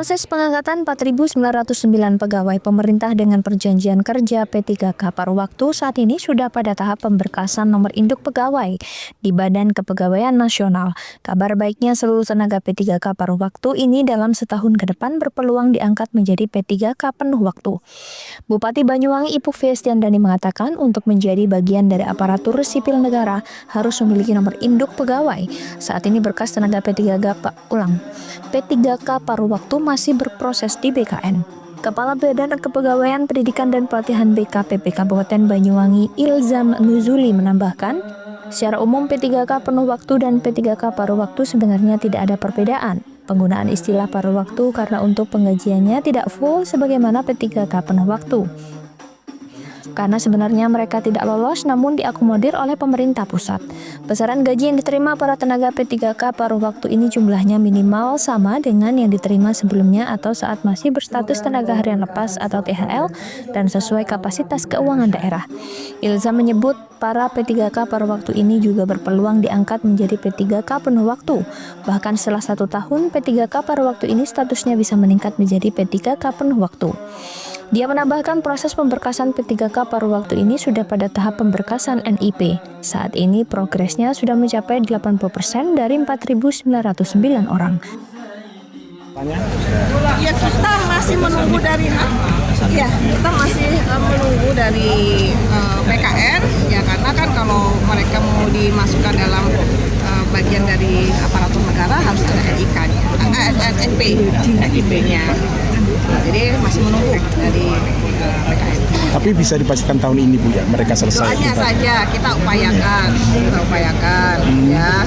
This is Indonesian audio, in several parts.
Proses pengangkatan 4.909 pegawai pemerintah dengan perjanjian kerja P3K paruh waktu saat ini sudah pada tahap pemberkasan nomor induk pegawai di Badan Kepegawaian Nasional. Kabar baiknya seluruh tenaga P3K paruh waktu ini dalam setahun ke depan berpeluang diangkat menjadi P3K penuh waktu. Bupati Banyuwangi Ipuk Fiestiandani mengatakan untuk menjadi bagian dari aparatur sipil negara harus memiliki nomor induk pegawai. Saat ini berkas tenaga P3K paruh waktu masih berproses di BKN. Kepala Badan Kepegawaian Pendidikan dan Pelatihan BKPP Kabupaten Banyuwangi Ilzam Nuzuli menambahkan, secara umum P3K penuh waktu dan P3K paruh waktu sebenarnya tidak ada perbedaan. Penggunaan istilah paruh waktu karena untuk penggajiannya tidak full sebagaimana P3K penuh waktu. Karena sebenarnya mereka tidak lolos namun diakomodir oleh pemerintah pusat. Besaran gaji yang diterima para tenaga P3K paruh waktu ini jumlahnya minimal sama dengan yang diterima sebelumnya atau saat masih berstatus tenaga harian lepas atau THL dan sesuai kapasitas keuangan daerah. Ilzam menyebut para P3K paruh waktu ini juga berpeluang diangkat menjadi P3K penuh waktu. Bahkan setelah 1 tahun P3K paruh waktu ini statusnya bisa meningkat menjadi P3K penuh waktu. Dia menambahkan proses pemberkasan P3K paruh waktu ini sudah pada tahap pemberkasan NIP. Saat ini progresnya sudah mencapai 80% dari 4.909 orang. Ya kita masih menunggu dari PKN ya, karena kan kalau mereka mau dimasukkan dalam bagian dari aparatur negara harus ada NIP-nya. Jadi masih menunggu dari PKN. Tapi bisa dipastikan tahun ini Bu ya mereka selesai. Hanya saja kita upayakan ya.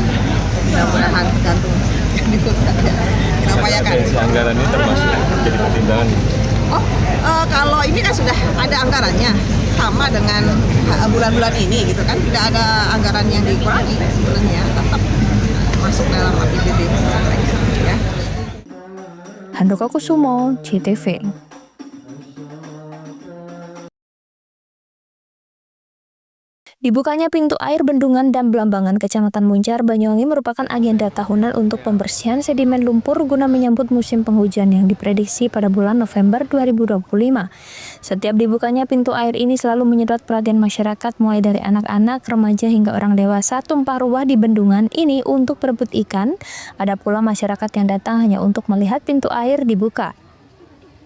Mudah-mudahan tergantung. Kita upayakan. Anggaran ini termasuk jadi pertimbangan. Kalau ini kan sudah ada anggarannya sama dengan bulan-bulan ini gitu kan, tidak ada anggaran yang dikurangi sebenarnya, tetap masuk dalam APBD ya. Handoko Kusumo, CTV. Dibukanya pintu air Bendungan dan Blambangan Kecamatan Muncar, Banyuwangi merupakan agenda tahunan untuk pembersihan sedimen lumpur guna menyambut musim penghujan yang diprediksi pada bulan November 2025. Setiap dibukanya pintu air ini selalu menyedot perhatian masyarakat mulai dari anak-anak, remaja hingga orang dewasa tumpah ruah di bendungan ini untuk berebut ikan. Ada pula masyarakat yang datang hanya untuk melihat pintu air dibuka.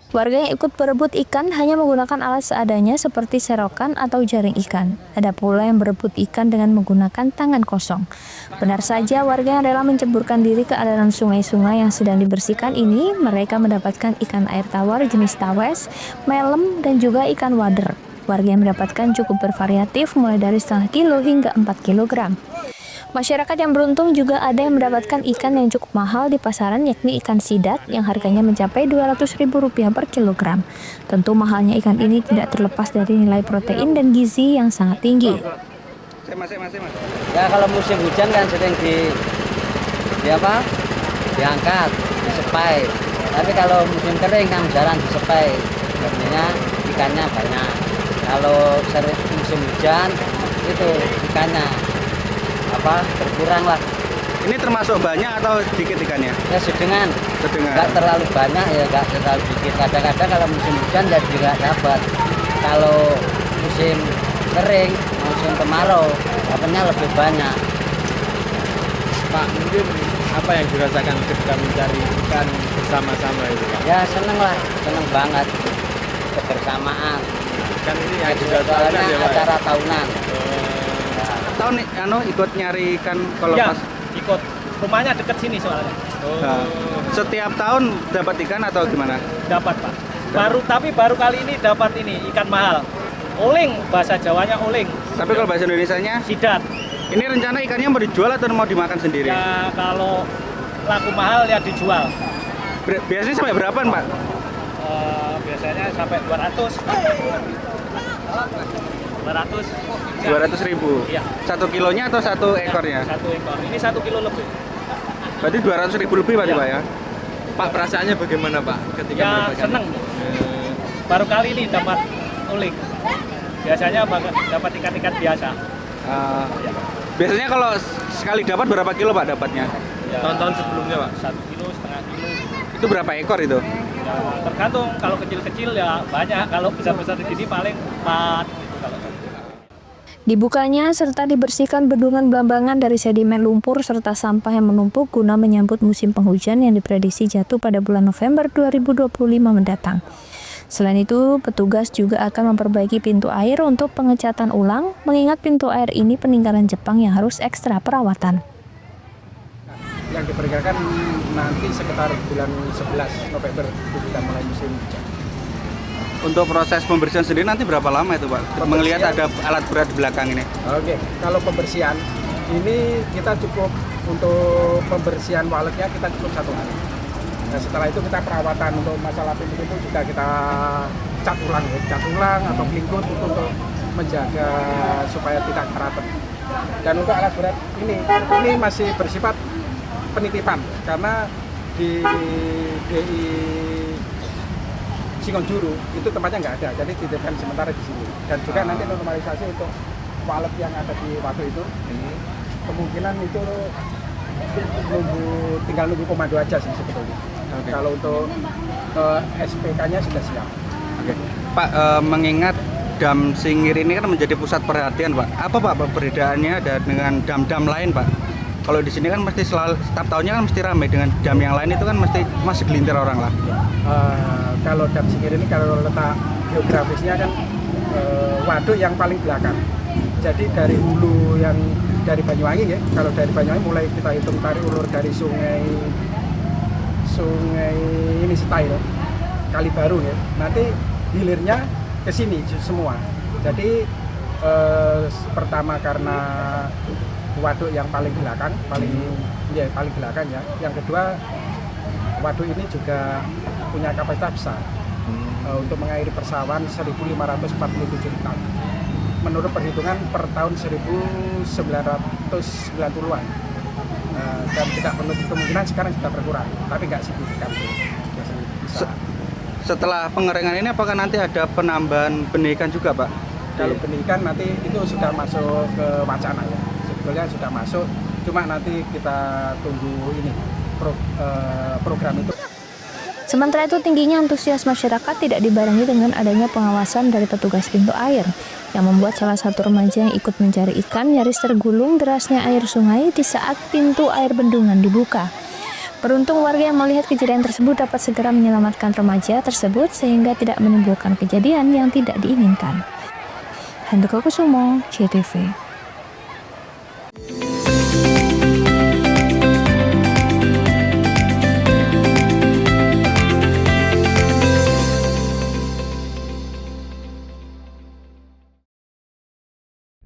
Warga yang ikut berebut ikan hanya menggunakan alat seadanya seperti serokan atau jaring ikan. Ada pula yang berebut ikan dengan menggunakan tangan kosong. Benar saja, warga yang rela menceburkan diri ke aliran sungai-sungai yang sedang dibersihkan ini, mereka mendapatkan ikan air tawar jenis tawes, melem, dan juga ikan wader. Warga yang mendapatkan cukup bervariatif mulai dari setengah kilo hingga 4 kilogram. Masyarakat yang beruntung juga ada yang mendapatkan ikan yang cukup mahal di pasaran, yakni ikan sidat yang harganya mencapai Rp200.000 per kilogram. Tentu mahalnya ikan ini tidak terlepas dari nilai protein dan gizi yang sangat tinggi. Ya kalau musim hujan kan sering diangkat, disepai. Tapi kalau musim kering kan jarang disepai, artinya ikannya banyak. Kalau sering musim hujan itu ikannya berkurang lah. Ini termasuk banyak atau sedikit ikannya? Ya sedengan. Nggak terlalu banyak ya, nggak terlalu sedikit. Kadang-kadang kalau musim hujan ya juga dapat. Kalau musim kering, musim kemarau, dapatnya lebih banyak. Pak, mungkin apa yang dirasakan ketika mencari ikan bersama-sama itu Pak? Ya seneng lah, seneng banget kebersamaan. Kan ini Ya, juga tahunan ya Pak? acara tahunan. Tahun ikut nyari ikan kalau ya, pas ikut. Rumahnya deket sini soalnya. setiap tahun dapat ikan atau gimana? Dapat Pak. Baru kali ini dapat ini ikan mahal. Oling, bahasa Jawanya oling. Tapi kalau bahasa Indonesianya Sidat. ini rencana ikannya mau dijual atau mau dimakan sendiri? Ya kalau laku mahal ya dijual. Biasanya sampai berapaan Pak? Biasanya sampai 200. 200.000. Iya. 1 kilonya atau 1 ekornya? 1 ekor. Ini 1 kilo lebih. Berarti 200.000 lebih Pak Ya. ya? Pak, perasaannya bagaimana Pak ketika Ya mendapatkan? seneng. Baru kali ini dapat oling. Biasanya dapat ikan-ikan biasa. Biasanya kalau sekali dapat berapa kilo Pak dapatnya? Ya, Tahun-tahun sebelumnya Pak? 1 kilo, setengah kilo. Itu berapa ekor itu? Ya, tergantung, kalau kecil-kecil ya banyak, kalau besar-besar segini paling 4 gitu kalau. Dibukanya serta dibersihkan bendungan Blambangan dari sedimen lumpur serta sampah yang menumpuk guna menyambut musim penghujan yang diprediksi jatuh pada bulan November 2025 mendatang. Selain itu, petugas juga akan memperbaiki pintu air untuk pengecatan ulang, mengingat pintu air ini peninggalan Jepang yang harus ekstra perawatan. Yang diperkirakan nanti sekitar bulan 11 November itu sudah mulai musim hujan. Untuk proses pembersihan sendiri nanti berapa lama itu Pak? Melihat ada alat berat di belakang ini. Oke, kalau pembersihan ini kita cukup untuk pembersihan waletnya kita cukup 1 hari. Nah, setelah itu kita perawatan untuk masalah pintu itu juga kita cat ulang atau pelingkut untuk menjaga supaya tidak keratet. Dan untuk alat berat ini masih bersifat penitipan karena di DI Singonjuru itu tempatnya nggak ada, jadi titipkan sementara di sini. Dan juga nanti normalisasi untuk walet yang ada di Waduk itu, kemungkinan itu tinggal nunggu komando aja sih sebetulnya. Okay. Kalau untuk SPK-nya sudah siap. Oke. Pak, mengingat Dam Singir ini kan menjadi pusat perhatian Pak. Apa Pak perbedaannya dengan dam-dam lain Pak? Kalau di sini kan mesti setiap tahunnya kan mesti ramai, dengan dam yang lain itu kan mesti cuma segelintir orang lah. Kalau Dam Singir ini kalau letak geografisnya kan waduk yang paling belakang. Jadi dari hulu yang dari Banyuwangi ya, kalau dari Banyuwangi mulai kita hitung tarik ulur dari sungai ini Setail, Kali Baru ya. Nanti hilirnya ke sini semua. Jadi pertama karena waduk yang paling belakang, paling belakang ya. Yang kedua, waduk ini juga punya kapasitas besar untuk mengairi persawahan 1.547 hektar. Menurut perhitungan per tahun 1990-an. Dan tidak menutup kemungkinan sekarang sudah berkurang, tapi nggak signifikan. Setelah pengeringan ini apakah nanti ada penambahan pendidikan juga Pak? Kalau pendidikan nanti itu sudah masuk ke wacana ya. Sebetulnya sudah masuk, cuma nanti kita tunggu ini program itu. Sementara itu, tingginya antusias masyarakat tidak dibarengi dengan adanya pengawasan dari petugas pintu air, yang membuat salah satu remaja yang ikut mencari ikan nyaris tergulung derasnya air sungai di saat pintu air bendungan dibuka. Beruntung warga yang melihat kejadian tersebut dapat segera menyelamatkan remaja tersebut sehingga tidak menimbulkan kejadian yang tidak diinginkan. Handoko Kusumo, JTV.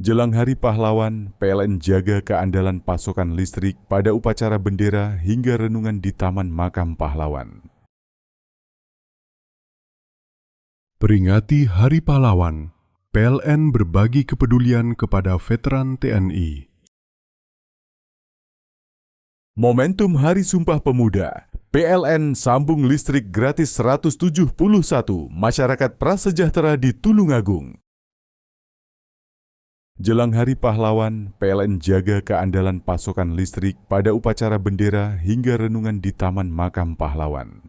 Jelang Hari Pahlawan, PLN jaga keandalan pasokan listrik pada upacara bendera hingga renungan di Taman Makam Pahlawan. Peringati Hari Pahlawan, PLN berbagi kepedulian kepada veteran TNI. Momentum Hari Sumpah Pemuda, PLN sambung listrik gratis 171 masyarakat prasejahtera di Tulungagung. Jelang Hari Pahlawan, PLN jaga keandalan pasokan listrik pada upacara bendera hingga renungan di Taman Makam Pahlawan.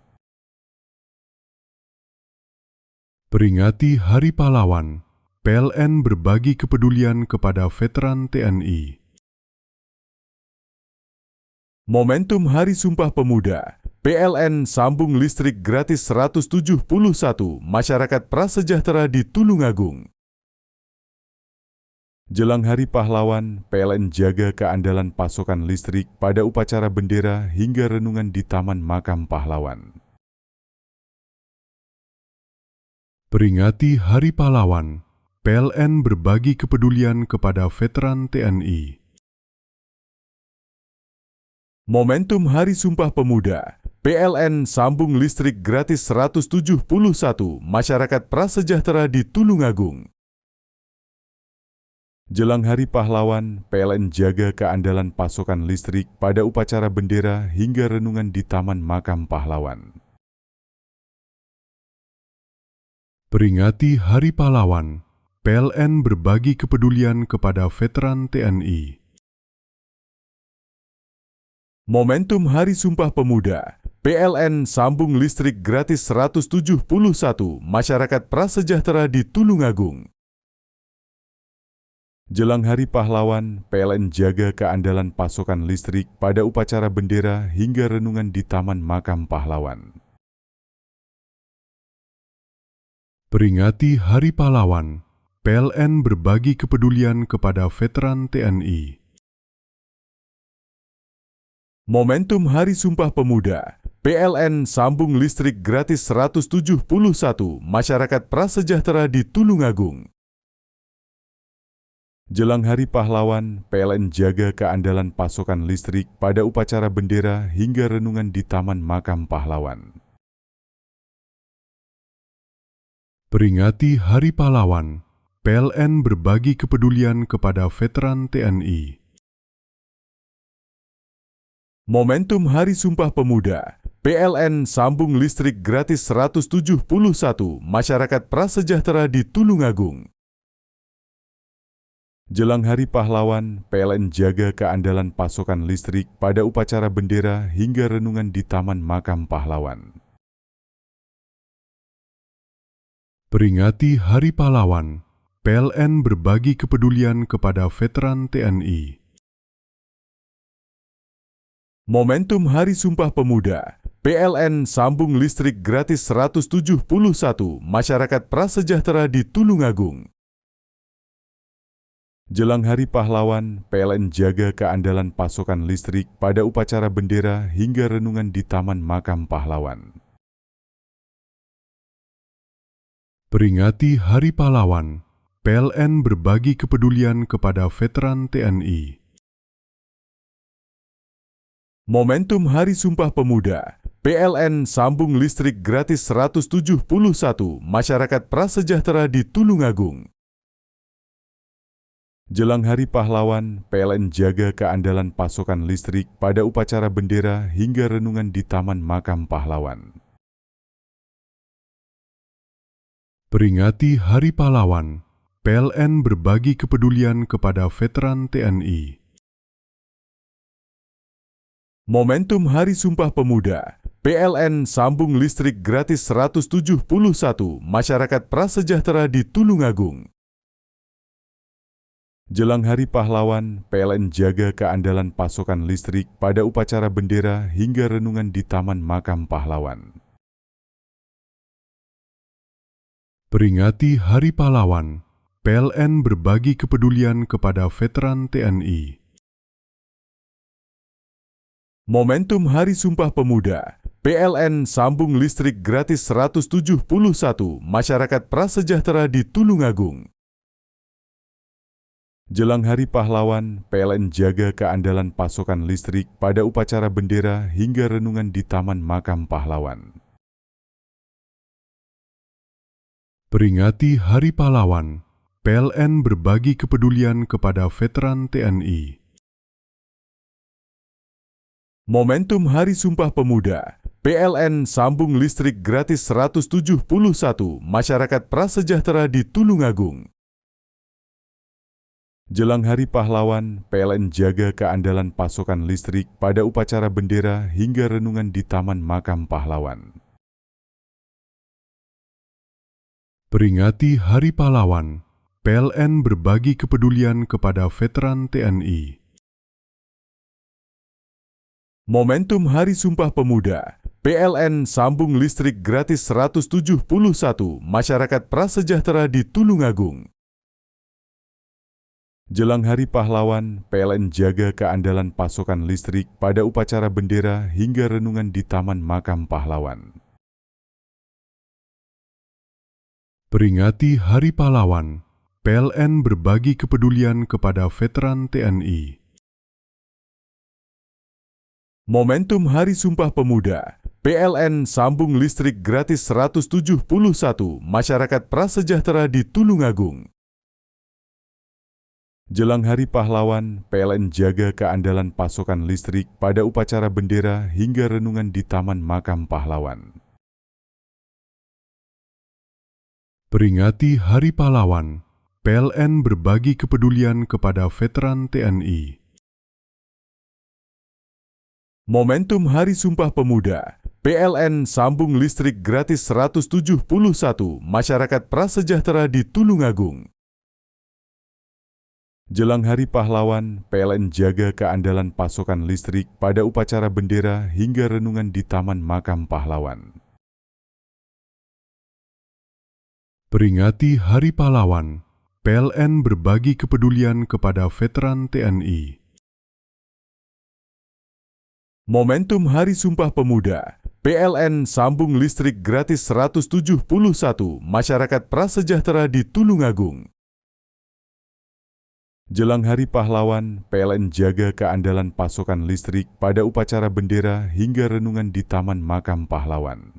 Peringati Hari Pahlawan, PLN berbagi kepedulian kepada veteran TNI. Momentum Hari Sumpah Pemuda, PLN sambung listrik gratis 171 masyarakat prasejahtera di Tulungagung. Jelang Hari Pahlawan, PLN jaga keandalan pasokan listrik pada upacara bendera hingga renungan di Taman Makam Pahlawan. Peringati Hari Pahlawan, PLN berbagi kepedulian kepada veteran TNI. Momentum Hari Sumpah Pemuda, PLN sambung listrik gratis 171 masyarakat prasejahtera di Tulungagung. Jelang Hari Pahlawan, PLN jaga keandalan pasokan listrik pada upacara bendera hingga renungan di Taman Makam Pahlawan. Peringati Hari Pahlawan, PLN berbagi kepedulian kepada veteran TNI. Momentum Hari Sumpah Pemuda, PLN sambung listrik gratis 171 masyarakat prasejahtera di Tulungagung. Jelang Hari Pahlawan, PLN jaga keandalan pasokan listrik pada upacara bendera hingga renungan di Taman Makam Pahlawan. Peringati Hari Pahlawan, PLN berbagi kepedulian kepada veteran TNI. Momentum Hari Sumpah Pemuda, PLN sambung listrik gratis 171 masyarakat prasejahtera di Tulungagung. Jelang Hari Pahlawan, PLN jaga keandalan pasokan listrik pada upacara bendera hingga renungan di Taman Makam Pahlawan. Peringati Hari Pahlawan, PLN berbagi kepedulian kepada veteran TNI. Momentum Hari Sumpah Pemuda, PLN sambung listrik gratis 171 masyarakat prasejahtera di Tulungagung. Jelang Hari Pahlawan, PLN jaga keandalan pasokan listrik pada upacara bendera hingga renungan di Taman Makam Pahlawan. Peringati Hari Pahlawan, PLN berbagi kepedulian kepada veteran TNI. Momentum Hari Sumpah Pemuda, PLN sambung listrik gratis 171 masyarakat prasejahtera di Tulungagung. Jelang Hari Pahlawan, PLN jaga keandalan pasokan listrik pada upacara bendera hingga renungan di Taman Makam Pahlawan. Peringati Hari Pahlawan, PLN berbagi kepedulian kepada veteran TNI. Momentum Hari Sumpah Pemuda, PLN sambung listrik gratis 171 masyarakat prasejahtera di Tulungagung. Jelang Hari Pahlawan, PLN jaga keandalan pasokan listrik pada upacara bendera hingga renungan di Taman Makam Pahlawan. Peringati Hari Pahlawan, PLN berbagi kepedulian kepada veteran TNI. Momentum Hari Sumpah Pemuda, PLN sambung listrik gratis 171 masyarakat prasejahtera di Tulungagung. Jelang Hari Pahlawan, PLN jaga keandalan pasokan listrik pada upacara bendera hingga renungan di Taman Makam Pahlawan. Peringati Hari Pahlawan, PLN berbagi kepedulian kepada veteran TNI. Momentum Hari Sumpah Pemuda, PLN sambung listrik gratis 171 masyarakat prasejahtera di Tulungagung. Jelang Hari Pahlawan, PLN jaga keandalan pasokan listrik pada upacara bendera hingga renungan di Taman Makam Pahlawan. Peringati Hari Pahlawan, PLN berbagi kepedulian kepada veteran TNI. Momentum Hari Sumpah Pemuda, PLN sambung listrik gratis 171 masyarakat prasejahtera di Tulungagung. Jelang Hari Pahlawan, PLN jaga keandalan pasokan listrik pada upacara bendera hingga renungan di Taman Makam Pahlawan. Peringati Hari Pahlawan, PLN berbagi kepedulian kepada veteran TNI. Momentum Hari Sumpah Pemuda, PLN sambung listrik gratis 171 masyarakat prasejahtera di Tulungagung. Jelang Hari Pahlawan, PLN jaga keandalan pasokan listrik pada upacara bendera hingga renungan di Taman Makam Pahlawan. Peringati Hari Pahlawan, PLN berbagi kepedulian kepada veteran TNI. Momentum Hari Sumpah Pemuda, PLN sambung listrik gratis 171 masyarakat prasejahtera di Tulungagung. Jelang Hari Pahlawan, PLN jaga keandalan pasokan listrik pada upacara bendera hingga renungan di Taman Makam Pahlawan. Peringati Hari Pahlawan, PLN berbagi kepedulian kepada veteran TNI. Momentum Hari Sumpah Pemuda, PLN sambung listrik gratis 171 masyarakat prasejahtera di Tulungagung. Jelang Hari Pahlawan, PLN jaga keandalan pasokan listrik pada upacara bendera hingga renungan di Taman Makam Pahlawan. Peringati Hari Pahlawan, PLN berbagi kepedulian kepada veteran TNI. Momentum Hari Sumpah Pemuda, PLN sambung listrik gratis 171 masyarakat prasejahtera di Tulungagung. Jelang Hari Pahlawan, PLN jaga keandalan pasokan listrik pada upacara bendera hingga renungan di Taman Makam Pahlawan.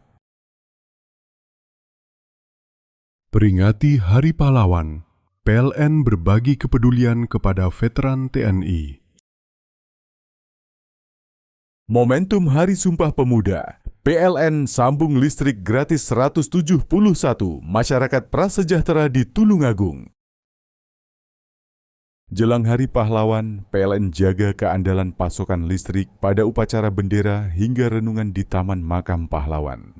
Peringati Hari Pahlawan, PLN berbagi kepedulian kepada veteran TNI. Momentum Hari Sumpah Pemuda, PLN sambung listrik gratis 171 masyarakat prasejahtera di Tulungagung. Jelang Hari Pahlawan, PLN jaga keandalan pasokan listrik pada upacara bendera hingga renungan di Taman Makam Pahlawan.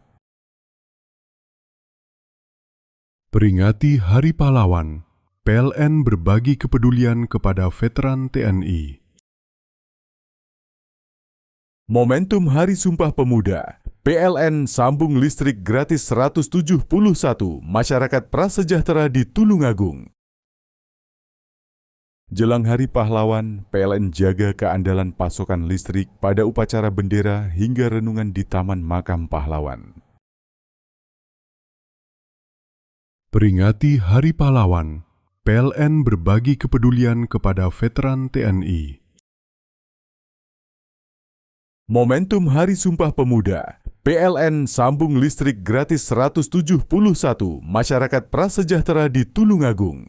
Peringati Hari Pahlawan, PLN berbagi kepedulian kepada veteran TNI. Momentum Hari Sumpah Pemuda, PLN sambung listrik gratis 171 masyarakat prasejahtera di Tulungagung. Jelang Hari Pahlawan, PLN jaga keandalan pasokan listrik pada upacara bendera hingga renungan di Taman Makam Pahlawan. Peringati Hari Pahlawan, PLN berbagi kepedulian kepada veteran TNI. Momentum Hari Sumpah Pemuda, PLN sambung listrik gratis 171 masyarakat prasejahtera di Tulungagung.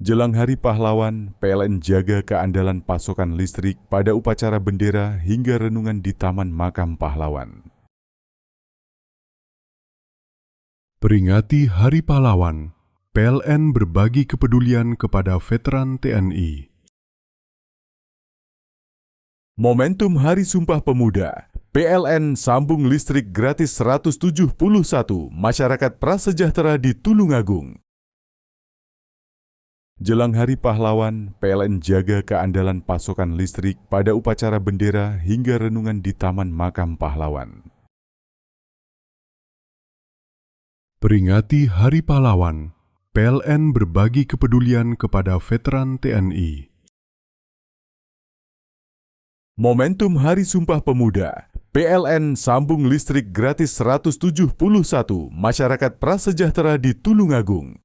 Jelang Hari Pahlawan, PLN jaga keandalan pasokan listrik pada upacara bendera hingga renungan di Taman Makam Pahlawan. Peringati Hari Pahlawan, PLN berbagi kepedulian kepada veteran TNI. Momentum Hari Sumpah Pemuda, PLN sambung listrik gratis 171 masyarakat prasejahtera di Tulungagung. Jelang Hari Pahlawan, PLN jaga keandalan pasokan listrik pada upacara bendera hingga renungan di Taman Makam Pahlawan. Peringati Hari Pahlawan, PLN berbagi kepedulian kepada veteran TNI. Momentum Hari Sumpah Pemuda, PLN sambung listrik gratis 171 masyarakat prasejahtera di Tulungagung.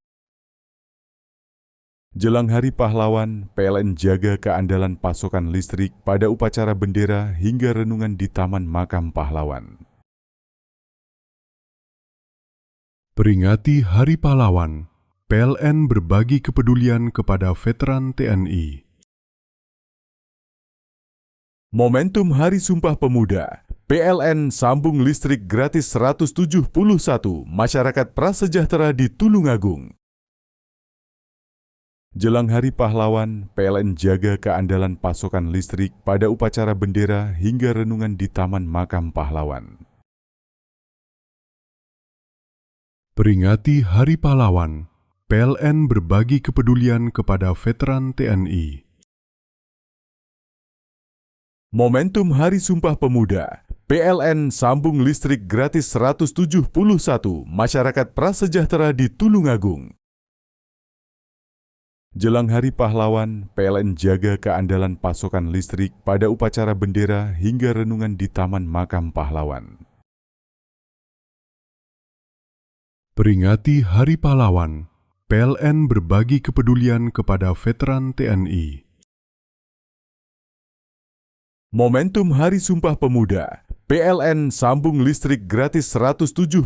Jelang Hari Pahlawan, PLN jaga keandalan pasokan listrik pada upacara bendera hingga renungan di Taman Makam Pahlawan. Peringati Hari Pahlawan, PLN berbagi kepedulian kepada veteran TNI. Momentum Hari Sumpah Pemuda, PLN sambung listrik gratis 171 masyarakat prasejahtera di Tulungagung. Jelang Hari Pahlawan, PLN jaga keandalan pasokan listrik pada upacara bendera hingga renungan di Taman Makam Pahlawan. Peringati Hari Pahlawan, PLN berbagi kepedulian kepada veteran TNI. Momentum Hari Sumpah Pemuda, PLN sambung listrik gratis 171 masyarakat prasejahtera di Tulungagung. Jelang Hari Pahlawan, PLN jaga keandalan pasokan listrik pada upacara bendera hingga renungan di Taman Makam Pahlawan. Peringati Hari Pahlawan, PLN berbagi kepedulian kepada veteran TNI. Momentum Hari Sumpah Pemuda, PLN sambung listrik gratis 171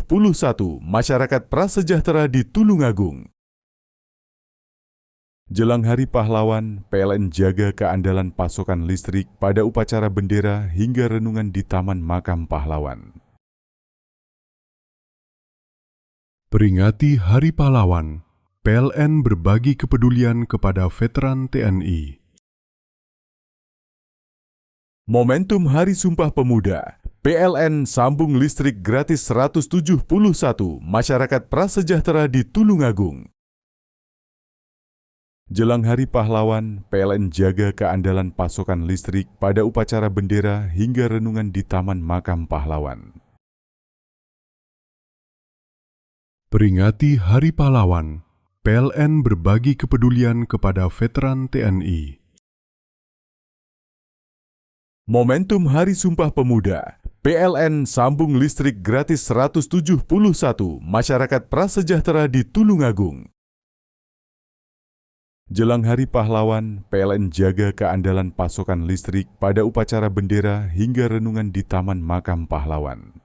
masyarakat prasejahtera di Tulungagung. Jelang Hari Pahlawan, PLN jaga keandalan pasokan listrik pada upacara bendera hingga renungan di Taman Makam Pahlawan. Peringati Hari Pahlawan, PLN berbagi kepedulian kepada veteran TNI. Momentum Hari Sumpah Pemuda, PLN sambung listrik gratis 171 masyarakat prasejahtera di Tulungagung. Jelang Hari Pahlawan, PLN jaga keandalan pasokan listrik pada upacara bendera hingga renungan di Taman Makam Pahlawan. Peringati Hari Pahlawan, PLN berbagi kepedulian kepada veteran TNI. Momentum Hari Sumpah Pemuda, PLN sambung listrik gratis 171 masyarakat prasejahtera di Tulungagung. Jelang Hari Pahlawan, PLN jaga keandalan pasokan listrik pada upacara bendera hingga renungan di Taman Makam Pahlawan.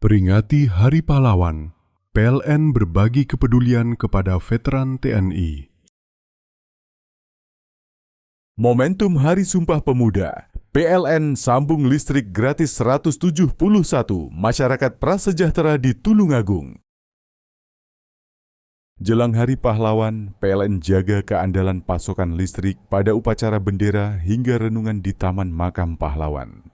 Peringati Hari Pahlawan, PLN berbagi kepedulian kepada veteran TNI. Momentum Hari Sumpah Pemuda, PLN sambung listrik gratis 171 masyarakat prasejahtera di Tulungagung. Jelang Hari Pahlawan, PLN jaga keandalan pasokan listrik pada upacara bendera hingga renungan di Taman Makam Pahlawan.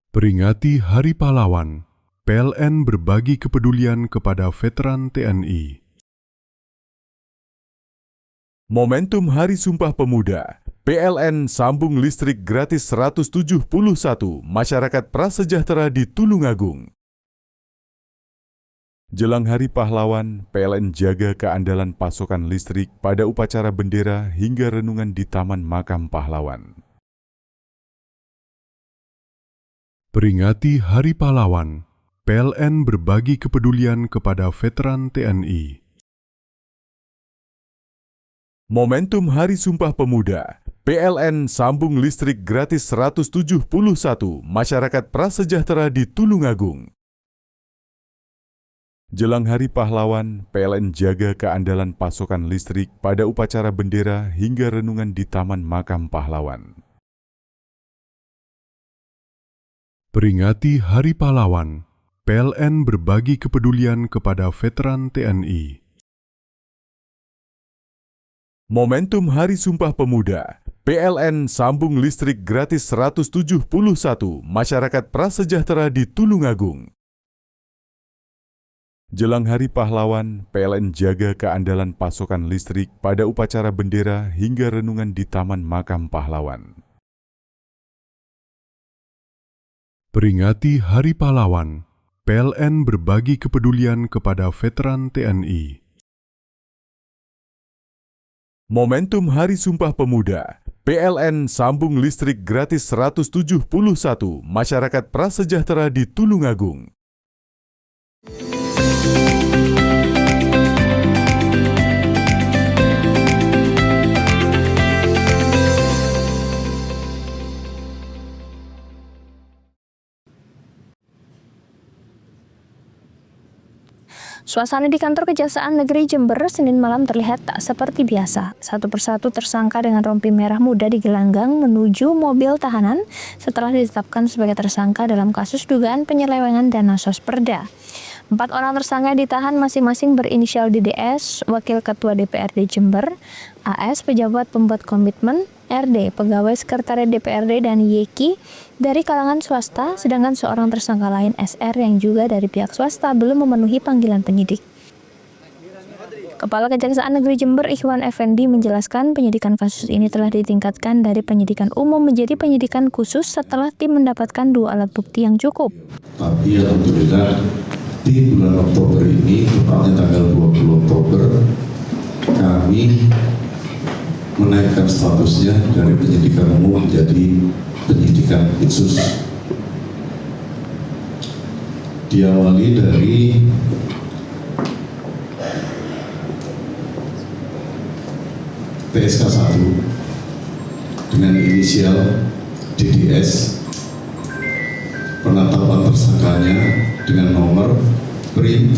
Peringati Hari Pahlawan, PLN berbagi kepedulian kepada veteran TNI. Momentum Hari Sumpah Pemuda, PLN sambung listrik gratis 171 masyarakat prasejahtera di Tulungagung. Jelang Hari Pahlawan, PLN jaga keandalan pasokan listrik pada upacara bendera hingga renungan di Taman Makam Pahlawan. Peringati Hari Pahlawan, PLN berbagi kepedulian kepada veteran TNI. Momentum Hari Sumpah Pemuda, PLN sambung listrik gratis 171 masyarakat prasejahtera di Tulungagung. Jelang Hari Pahlawan, PLN jaga keandalan pasokan listrik pada upacara bendera hingga renungan di Taman Makam Pahlawan. Peringati Hari Pahlawan, PLN berbagi kepedulian kepada veteran TNI. Momentum Hari Sumpah Pemuda, PLN sambung listrik gratis 171 masyarakat prasejahtera di Tulungagung. Jelang Hari Pahlawan, PLN jaga keandalan pasokan listrik pada upacara bendera hingga renungan di Taman Makam Pahlawan. Peringati Hari Pahlawan, PLN berbagi kepedulian kepada veteran TNI. Momentum Hari Sumpah Pemuda, PLN sambung listrik gratis 171 masyarakat prasejahtera di Tulungagung. Suasana di kantor Kejaksaan Negeri Jember Senin malam terlihat tak seperti biasa. Satu persatu tersangka dengan rompi merah muda digelanggang menuju mobil tahanan setelah ditetapkan sebagai tersangka dalam kasus dugaan penyelewengan dana sosperda. 4 orang tersangka ditahan masing-masing berinisial DDS, Wakil Ketua DPRD Jember, AS, Pejabat Pembuat Komitmen, RD, Pegawai Sekretariat DPRD, dan YK dari kalangan swasta, sedangkan seorang tersangka lain SR yang juga dari pihak swasta belum memenuhi panggilan penyidik. Kepala Kejaksaan Negeri Jember Ikhwan Effendi menjelaskan penyidikan kasus ini telah ditingkatkan dari penyidikan umum menjadi penyidikan khusus setelah tim mendapatkan 2 alat bukti yang cukup. Tapi alhamdulillah di bulan Oktober ini, tepatnya tanggal 20 Oktober, kami menaikkan statusnya dari penyidikan umum menjadi penyidikan khusus. Diawali dari TSK 1 dengan inisial DDS, penetapan tersangkanya dengan nomor PRIM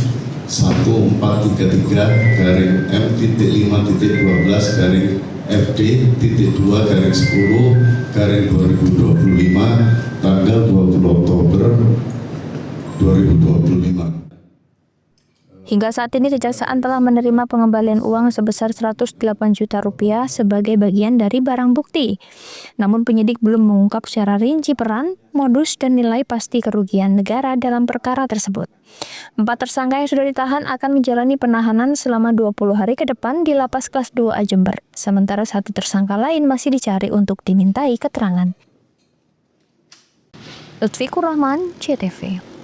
1433-FD.2-10-2025 tanggal 20 Oktober 2025. Hingga saat ini Kejaksaan telah menerima pengembalian uang sebesar 108 juta rupiah sebagai bagian dari barang bukti. Namun penyidik belum mengungkap secara rinci peran, modus, dan nilai pasti kerugian negara dalam perkara tersebut. 4 tersangka yang sudah ditahan akan menjalani penahanan selama 20 hari ke depan di Lapas Kelas 2A Jember. Sementara 1 tersangka lain masih dicari untuk dimintai keterangan. Lutfikur Rahman, CTV.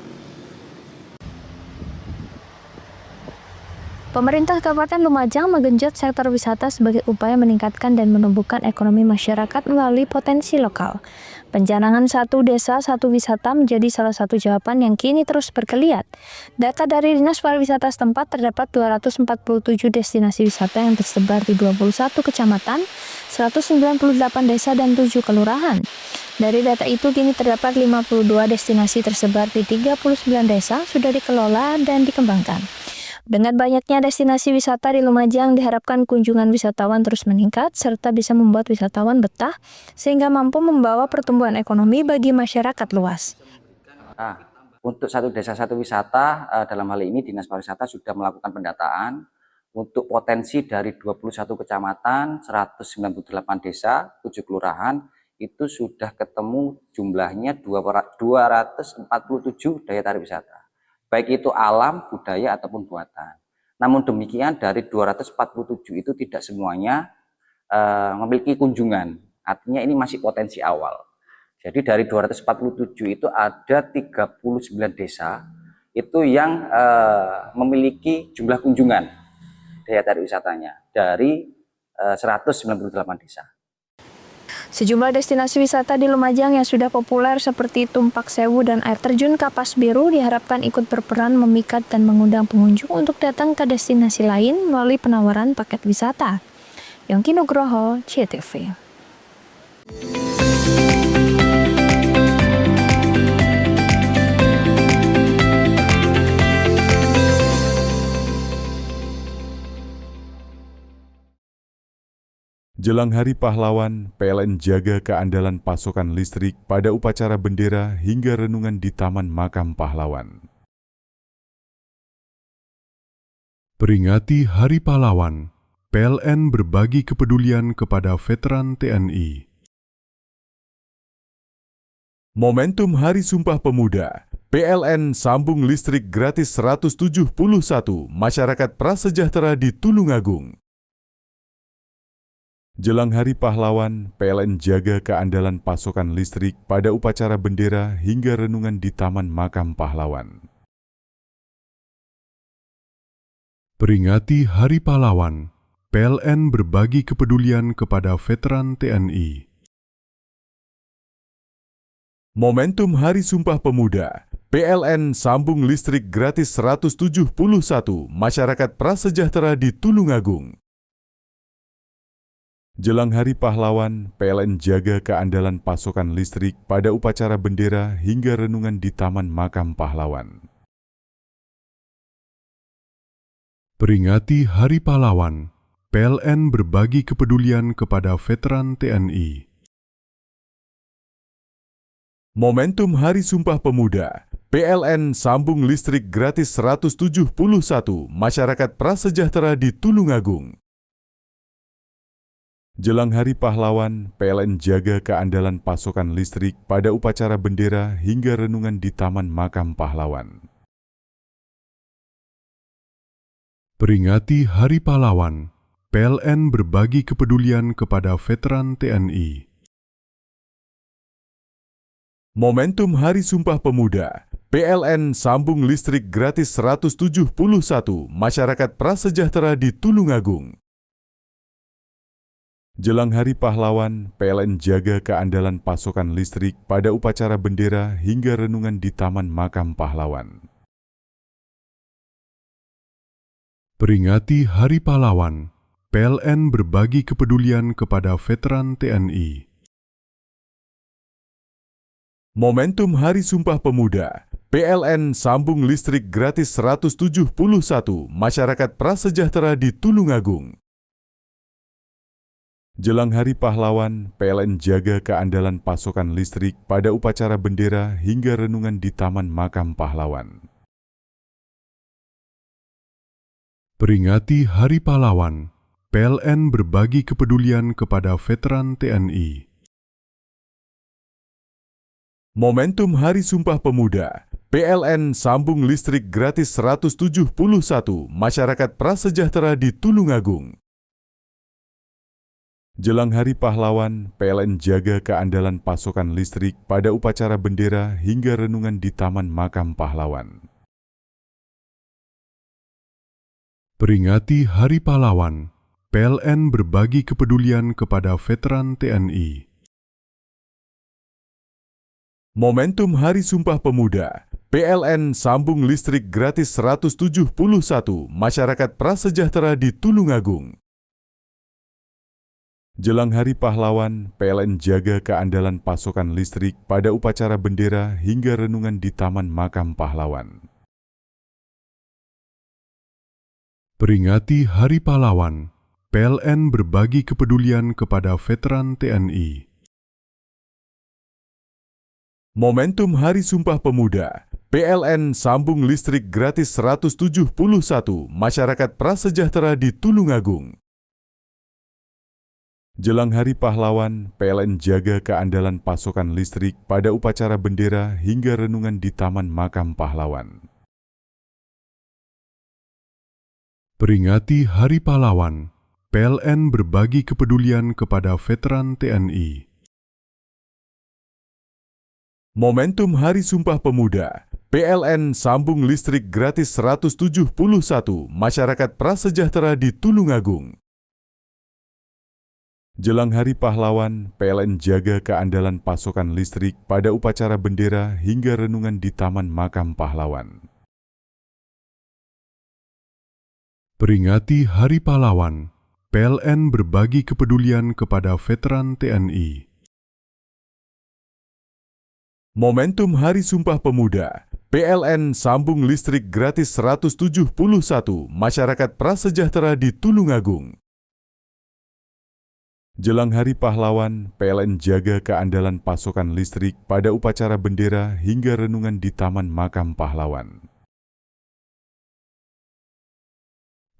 Pemerintah Kabupaten Lumajang menggenjot sektor wisata sebagai upaya meningkatkan dan menumbuhkan ekonomi masyarakat melalui potensi lokal. Pencanangan satu desa, satu wisata menjadi salah satu jawaban yang kini terus bergeliat. Data dari Dinas Pariwisata setempat terdapat 247 destinasi wisata yang tersebar di 21 kecamatan, 198 desa, dan 7 kelurahan. Dari data itu kini terdapat 52 destinasi tersebar di 39 desa sudah dikelola dan dikembangkan. Dengan banyaknya destinasi wisata di Lumajang, diharapkan kunjungan wisatawan terus meningkat serta bisa membuat wisatawan betah sehingga mampu membawa pertumbuhan ekonomi bagi masyarakat luas. Untuk satu desa satu wisata, dalam hal ini Dinas Pariwisata sudah melakukan pendataan untuk potensi dari 21 kecamatan, 198 desa, 7 kelurahan, itu sudah ketemu jumlahnya 247 daya tarik wisata. Baik itu alam, budaya, ataupun buatan. Namun demikian dari 247 itu tidak semuanya memiliki kunjungan. Artinya ini masih potensi awal. Jadi dari 247 itu ada 39 desa itu yang memiliki jumlah kunjungan daya tarik wisatanya dari 198 desa. Sejumlah destinasi wisata di Lumajang yang sudah populer seperti Tumpak Sewu dan air terjun Kapas Biru diharapkan ikut berperan memikat dan mengundang pengunjung untuk datang ke destinasi lain melalui penawaran paket wisata. Yongki Nugroho, CTV. Jelang Hari Pahlawan, PLN jaga keandalan pasokan listrik pada upacara bendera hingga renungan di Taman Makam Pahlawan. Peringati Hari Pahlawan, PLN berbagi kepedulian kepada veteran TNI. Momentum Hari Sumpah Pemuda, PLN sambung listrik gratis 171 masyarakat prasejahtera di Tulungagung. Jelang Hari Pahlawan, PLN jaga keandalan pasokan listrik pada upacara bendera hingga renungan di Taman Makam Pahlawan. Peringati Hari Pahlawan, PLN berbagi kepedulian kepada veteran TNI. Momentum Hari Sumpah Pemuda, PLN sambung listrik gratis 171 masyarakat prasejahtera di Tulungagung. Jelang Hari Pahlawan, PLN jaga keandalan pasokan listrik pada upacara bendera hingga renungan di Taman Makam Pahlawan. Peringati Hari Pahlawan, PLN berbagi kepedulian kepada veteran TNI. Momentum Hari Sumpah Pemuda, PLN sambung listrik gratis 171 masyarakat prasejahtera di Tulungagung. Jelang Hari Pahlawan, PLN jaga keandalan pasokan listrik pada upacara bendera hingga renungan di Taman Makam Pahlawan. Peringati Hari Pahlawan, PLN berbagi kepedulian kepada veteran TNI. Momentum Hari Sumpah Pemuda, PLN sambung listrik gratis 171 masyarakat prasejahtera di Tulungagung. Jelang Hari Pahlawan, PLN jaga keandalan pasokan listrik pada upacara bendera hingga renungan di Taman Makam Pahlawan. Peringati Hari Pahlawan, PLN berbagi kepedulian kepada veteran TNI. Momentum Hari Sumpah Pemuda, PLN sambung listrik gratis 171 masyarakat prasejahtera di Tulungagung. Jelang Hari Pahlawan, PLN jaga keandalan pasokan listrik pada upacara bendera hingga renungan di Taman Makam Pahlawan. Peringati Hari Pahlawan, PLN berbagi kepedulian kepada veteran TNI. Momentum Hari Sumpah Pemuda, PLN sambung listrik gratis 171 masyarakat prasejahtera di Tulungagung. Jelang Hari Pahlawan, PLN jaga keandalan pasokan listrik pada upacara bendera hingga renungan di Taman Makam Pahlawan. Peringati Hari Pahlawan, PLN berbagi kepedulian kepada veteran TNI. Momentum Hari Sumpah Pemuda, PLN sambung listrik gratis 171 masyarakat prasejahtera di Tulungagung. Jelang Hari Pahlawan, PLN jaga keandalan pasokan listrik pada upacara bendera hingga renungan di Taman Makam Pahlawan. Peringati Hari Pahlawan, PLN berbagi kepedulian kepada veteran TNI. Momentum Hari Sumpah Pemuda, PLN sambung listrik gratis 171 masyarakat prasejahtera di Tulungagung. Jelang Hari Pahlawan, PLN jaga keandalan pasokan listrik pada upacara bendera hingga renungan di Taman Makam Pahlawan. Peringati Hari Pahlawan, PLN berbagi kepedulian kepada veteran TNI. Momentum Hari Sumpah Pemuda, PLN sambung listrik gratis 171 masyarakat prasejahtera di Tulungagung. Jelang Hari Pahlawan, PLN jaga keandalan pasokan listrik pada upacara bendera hingga renungan di Taman Makam Pahlawan. Peringati Hari Pahlawan, PLN berbagi kepedulian kepada veteran TNI. Momentum Hari Sumpah Pemuda, PLN sambung listrik gratis 171 masyarakat prasejahtera di Tulungagung. Jelang Hari Pahlawan, PLN jaga keandalan pasokan listrik pada upacara bendera hingga renungan di Taman Makam Pahlawan.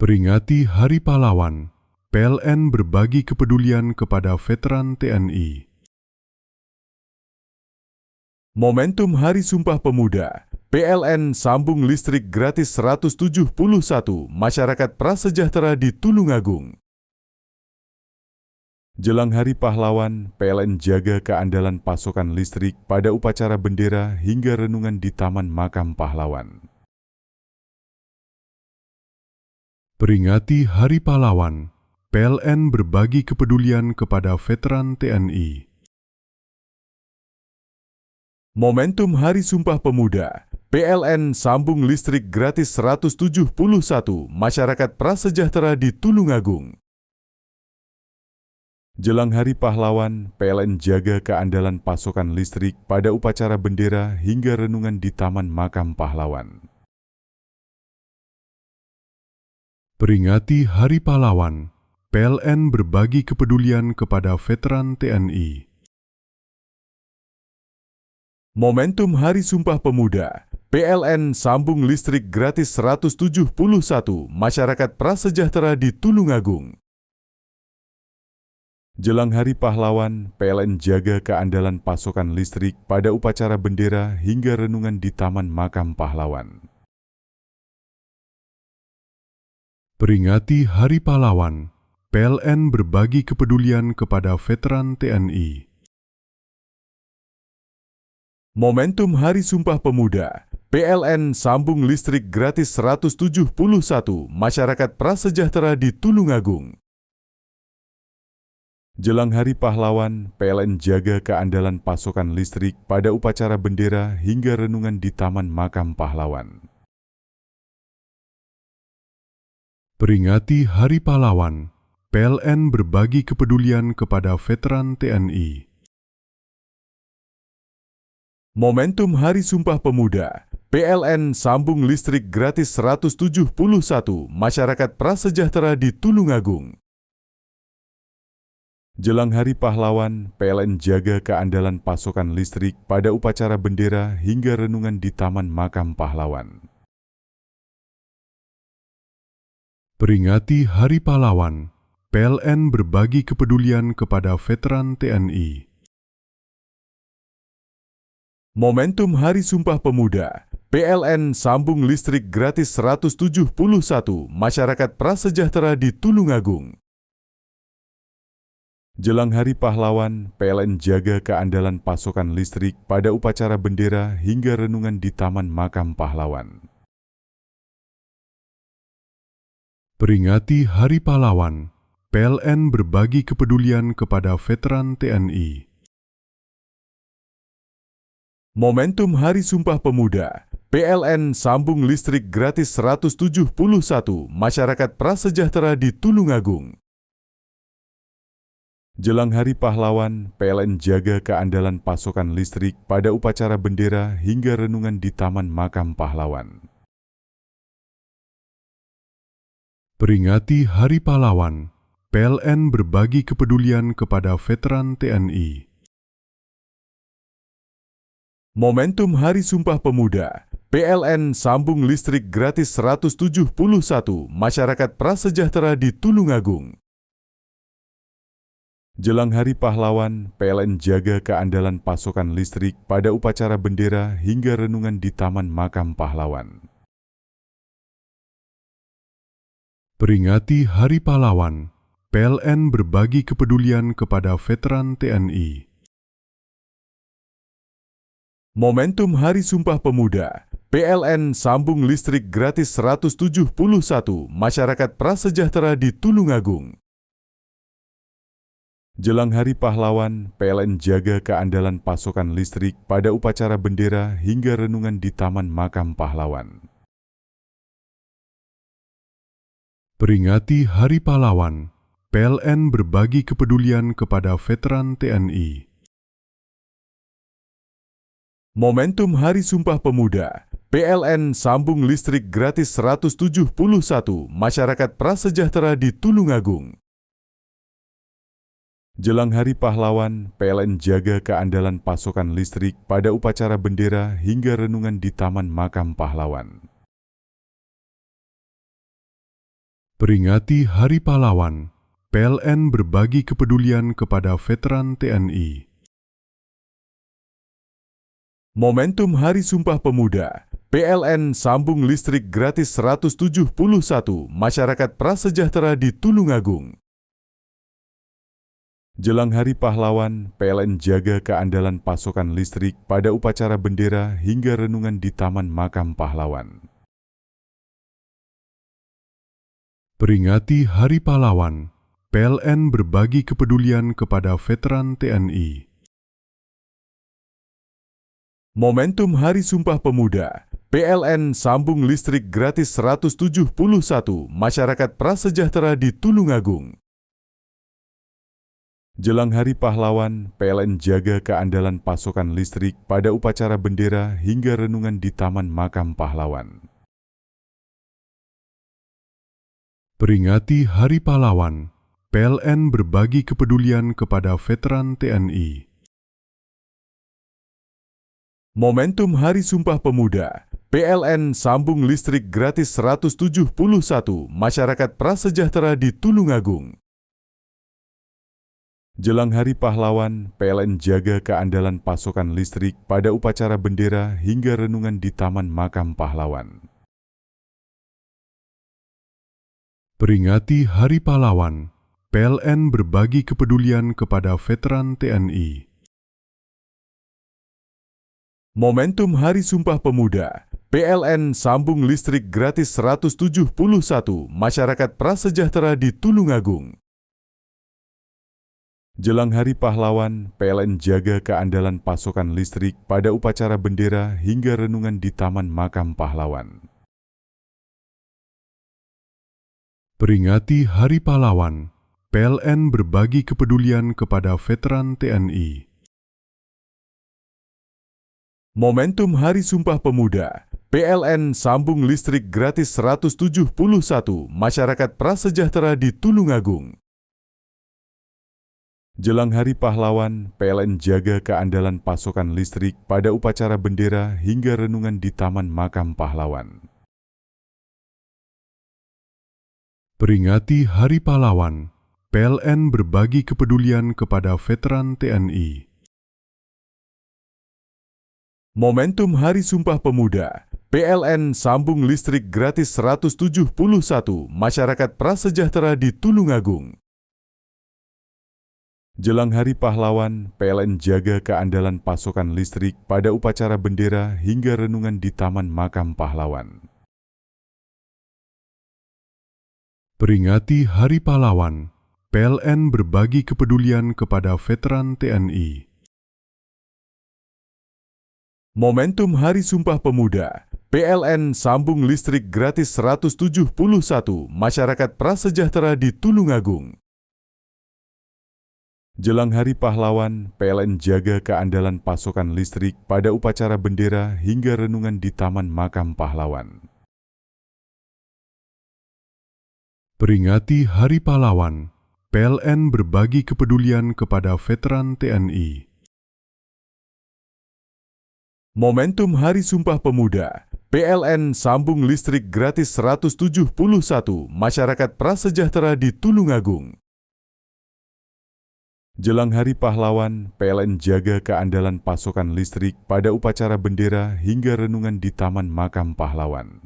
Peringati Hari Pahlawan, PLN berbagi kepedulian kepada veteran TNI. Momentum Hari Sumpah Pemuda, PLN sambung listrik gratis 171 masyarakat prasejahtera di Tulungagung. Jelang Hari Pahlawan, PLN jaga keandalan pasokan listrik pada upacara bendera hingga renungan di Taman Makam Pahlawan. Peringati Hari Pahlawan, PLN berbagi kepedulian kepada veteran TNI. Momentum Hari Sumpah Pemuda, PLN sambung listrik gratis 171 masyarakat prasejahtera di Tulungagung. Jelang Hari Pahlawan, PLN jaga keandalan pasokan listrik pada upacara bendera hingga renungan di Taman Makam Pahlawan. Peringati Hari Pahlawan, PLN berbagi kepedulian kepada veteran TNI. Momentum Hari Sumpah Pemuda, PLN sambung listrik gratis 171 masyarakat prasejahtera di Tulungagung. Jelang Hari Pahlawan, PLN jaga keandalan pasokan listrik pada upacara bendera hingga renungan di Taman Makam Pahlawan. Peringati Hari Pahlawan, PLN berbagi kepedulian kepada veteran TNI. Momentum Hari Sumpah Pemuda, PLN sambung listrik gratis 171 masyarakat prasejahtera di Tulungagung. Jelang Hari Pahlawan, PLN jaga keandalan pasokan listrik pada upacara bendera hingga renungan di Taman Makam Pahlawan. Peringati Hari Pahlawan, PLN berbagi kepedulian kepada veteran TNI. Momentum Hari Sumpah Pemuda, PLN sambung listrik gratis 171 masyarakat prasejahtera di Tulungagung. Jelang Hari Pahlawan, PLN jaga keandalan pasokan listrik pada upacara bendera hingga renungan di Taman Makam Pahlawan. Peringati Hari Pahlawan, PLN berbagi kepedulian kepada veteran TNI. Momentum Hari Sumpah Pemuda, PLN sambung listrik gratis 171 masyarakat prasejahtera di Tulungagung. Jelang Hari Pahlawan, PLN jaga keandalan pasokan listrik pada upacara bendera hingga renungan di Taman Makam Pahlawan. Peringati Hari Pahlawan, PLN berbagi kepedulian kepada veteran TNI. Momentum Hari Sumpah Pemuda, PLN sambung listrik gratis 171 masyarakat prasejahtera di Tulungagung. Jelang Hari Pahlawan, PLN jaga keandalan pasokan listrik pada upacara bendera hingga renungan di Taman Makam Pahlawan. Peringati Hari Pahlawan, PLN berbagi kepedulian kepada veteran TNI. Momentum Hari Sumpah Pemuda, PLN sambung listrik gratis 171 masyarakat prasejahtera di Tulungagung. Jelang Hari Pahlawan, PLN jaga keandalan pasokan listrik pada upacara bendera hingga renungan di Taman Makam Pahlawan. Peringati Hari Pahlawan, PLN berbagi kepedulian kepada veteran TNI. Momentum Hari Sumpah Pemuda, PLN sambung listrik gratis 171 masyarakat prasejahtera di Tulungagung. Jelang Hari Pahlawan, PLN jaga keandalan pasokan listrik pada upacara bendera hingga renungan di Taman Makam Pahlawan. Peringati Hari Pahlawan, PLN berbagi kepedulian kepada veteran TNI. Momentum Hari Sumpah Pemuda, PLN sambung listrik gratis 171 masyarakat prasejahtera di Tulungagung. Jelang Hari Pahlawan, PLN jaga keandalan pasokan listrik pada upacara bendera hingga renungan di Taman Makam Pahlawan. Peringati Hari Pahlawan, PLN berbagi kepedulian kepada veteran TNI. Momentum Hari Sumpah Pemuda, PLN sambung listrik gratis 171 masyarakat prasejahtera di Tulungagung. Jelang Hari Pahlawan, PLN jaga keandalan pasokan listrik pada upacara bendera hingga renungan di Taman Makam Pahlawan. Peringati Hari Pahlawan, PLN berbagi kepedulian kepada veteran TNI. Momentum Hari Sumpah Pemuda, PLN sambung listrik gratis 171 masyarakat prasejahtera di Tulungagung. Jelang Hari Pahlawan, PLN jaga keandalan pasokan listrik pada upacara bendera hingga renungan di Taman Makam Pahlawan. Peringati Hari Pahlawan, PLN berbagi kepedulian kepada veteran TNI. Momentum Hari Sumpah Pemuda, PLN sambung listrik gratis 171 masyarakat prasejahtera di Tulungagung. Jelang Hari Pahlawan, PLN jaga keandalan pasokan listrik pada upacara bendera hingga renungan di Taman Makam Pahlawan. Peringati Hari Pahlawan, PLN berbagi kepedulian kepada veteran TNI. Momentum Hari Sumpah Pemuda, PLN sambung listrik gratis 171 masyarakat prasejahtera di Tulungagung. Jelang Hari Pahlawan, PLN jaga keandalan pasokan listrik pada upacara bendera hingga renungan di Taman Makam Pahlawan. Peringati Hari Pahlawan, PLN berbagi kepedulian kepada veteran TNI. Momentum Hari Sumpah Pemuda, PLN sambung listrik gratis 171 masyarakat prasejahtera di Tulungagung. Jelang Hari Pahlawan, PLN jaga keandalan pasokan listrik pada upacara bendera hingga renungan di Taman Makam Pahlawan. Peringati Hari Pahlawan, PLN berbagi kepedulian kepada veteran TNI. Momentum Hari Sumpah Pemuda, PLN sambung listrik gratis 171 masyarakat prasejahtera di Tulungagung. Jelang Hari Pahlawan, PLN jaga keandalan pasokan listrik pada upacara bendera hingga renungan di Taman Makam Pahlawan. Peringati Hari Pahlawan, PLN berbagi kepedulian kepada veteran TNI. Momentum Hari Sumpah Pemuda, PLN sambung listrik gratis 171 masyarakat prasejahtera di Tulungagung. Jelang Hari Pahlawan, PLN jaga keandalan pasokan listrik pada upacara bendera hingga renungan di Taman Makam Pahlawan. Peringati Hari Pahlawan, PLN berbagi kepedulian kepada veteran TNI. Momentum Hari Sumpah Pemuda, PLN sambung listrik gratis 171 masyarakat prasejahtera di Tulungagung. Jelang Hari Pahlawan, PLN jaga keandalan pasokan listrik pada upacara bendera hingga renungan di Taman Makam Pahlawan.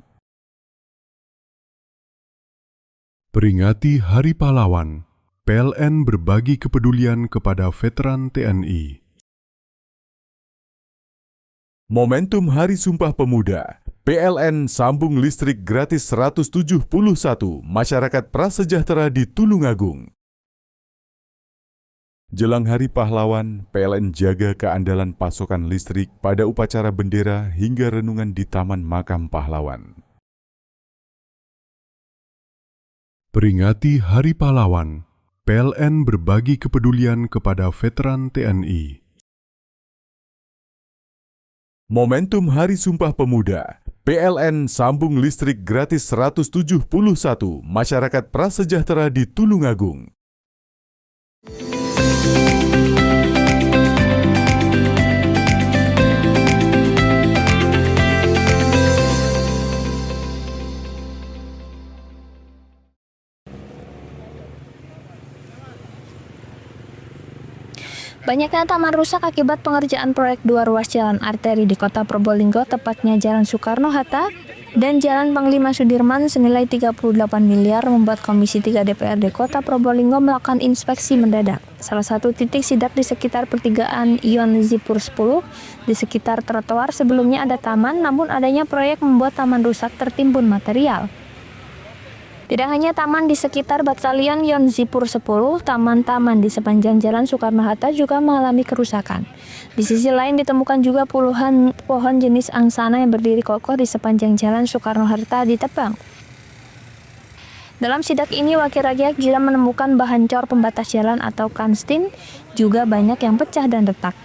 Peringati Hari Pahlawan, PLN berbagi kepedulian kepada veteran TNI. Momentum Hari Sumpah Pemuda, PLN sambung listrik gratis 171 masyarakat prasejahtera di Tulungagung. Jelang Hari Pahlawan, PLN jaga keandalan pasokan listrik pada upacara bendera hingga renungan di Taman Makam Pahlawan. Peringati Hari Pahlawan, PLN berbagi kepedulian kepada veteran TNI. Momentum Hari Sumpah Pemuda, PLN sambung listrik gratis 171 masyarakat prasejahtera di Tulungagung. Banyaknya taman rusak akibat pengerjaan proyek 2 ruas jalan arteri di Kota Probolinggo, tepatnya Jalan Soekarno-Hatta dan Jalan Panglima Sudirman senilai 38 miliar membuat Komisi 3 DPRD Kota Probolinggo melakukan inspeksi mendadak. Salah satu titik sidak di sekitar pertigaan Ion Zipur 10, di sekitar trotoar sebelumnya ada taman, namun adanya proyek membuat taman rusak tertimbun material. Tidak hanya taman di sekitar Batalion Yon Zipur 10, taman-taman di sepanjang Jalan Soekarno-Hatta juga mengalami kerusakan. Di sisi lain ditemukan juga puluhan pohon jenis angsana yang berdiri kokoh di sepanjang Jalan Soekarno-Hatta ditebang. Dalam sidak ini, Wakil Rakyat juga menemukan bahan cor pembatas jalan atau kanstin, juga banyak yang pecah dan retak.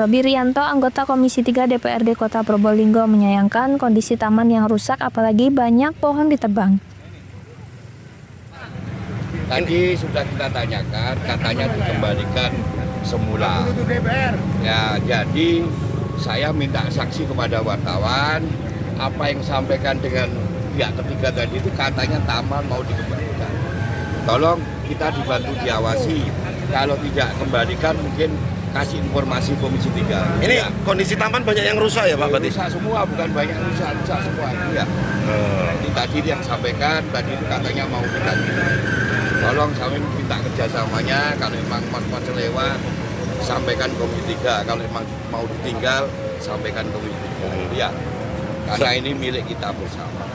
Robi Rianto, anggota Komisi 3 DPRD Kota Probolinggo, menyayangkan kondisi taman yang rusak apalagi banyak pohon ditebang. Tadi sudah kita tanyakan, katanya dikembalikan semula. Ya, jadi saya minta saksi kepada wartawan, apa yang disampaikan dengan pihak ketiga tadi itu katanya taman mau dikembalikan. Tolong kita dibantu diawasi, kalau tidak kembalikan mungkin kasih informasi Komisi 3. Ini ya. Kondisi taman banyak yang rusak ya Pak? Rusak semua, bukan banyak rusak semua. Iya. Ini tadi yang sampaikan, tadi katanya mau kita tolong kami minta kerjasamanya, kalau memang mas lewat sampaikan Komisi 3, kalau memang mau ditinggal sampaikan Komisi 3. Ya, karena ini milik kita bersama.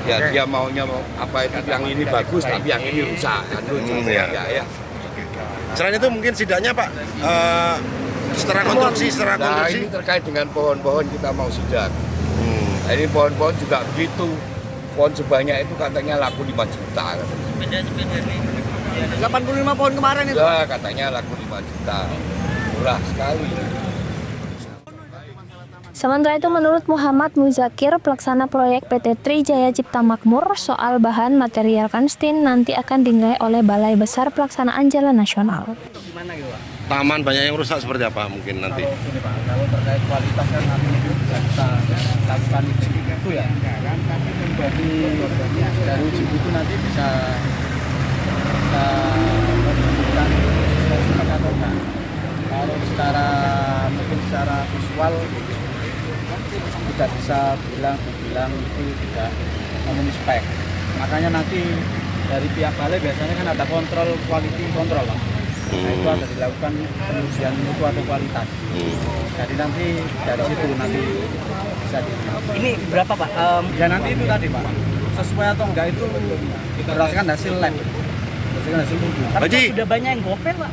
Ya, dia maunya apa itu yang ini bagus tapi yang ini rusak kan ya. Selain itu mungkin sidaknya Pak, secara konstruksi. Nah, ini terkait dengan pohon-pohon kita mau sidak. Nah, ini pohon-pohon juga begitu. Pohon sebanyak itu katanya laku 5 juta. 85 pohon kemarin itu. Ya, katanya laku 5 juta. Murah sekali. Sementara itu, menurut Muhammad Muzakir, pelaksana proyek PT Trijaya Cipta Makmur, soal bahan material kanstin nanti akan dinilai oleh Balai Besar Pelaksanaan Jalan Nasional. Gimana gitu Pak? taman banyak yang rusak seperti apa mungkin nanti? Kalau gini Pak, kalau terkait kualitas kan nanti mungkin bisa kita lakukan uji itu ya. Jadi dari uji itu nanti bisa menentukan sesuai atau enggak. Kalau mungkin secara visual tidak bisa dibilang itu tidak memenuhi spek. Makanya nanti dari pihak balai biasanya kan ada kontrol quality control Pak. Nah, itu akan dilakukan pengujian mutu atau kualitas. Jadi nanti dari situ nanti bisa Ini berapa Pak? Ya nanti itu tadi Pak, sesuai atau enggak itu berdasarkan hasil lab, berdasarkan hasil mutu. Tapi sudah banyak yang gopel Pak.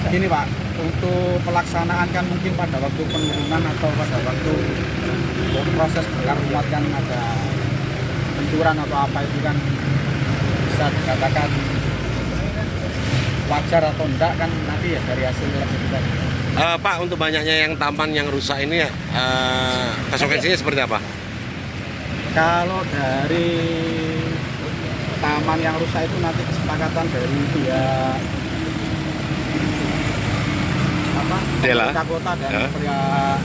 Gini Pak, untuk pelaksanaan kan mungkin pada waktu penurunan atau pada waktu proses bongkar muat kan ada benturan atau apa itu kan bisa dikatakan wajar atau enggak kan nanti ya dari hasil lab itu tadi. Pak, untuk banyaknya yang taman yang rusak ini ya, konsekuensinya seperti apa? Kalau dari taman yang rusak itu nanti kesepakatan dari pihak pemerintah kota dan pihak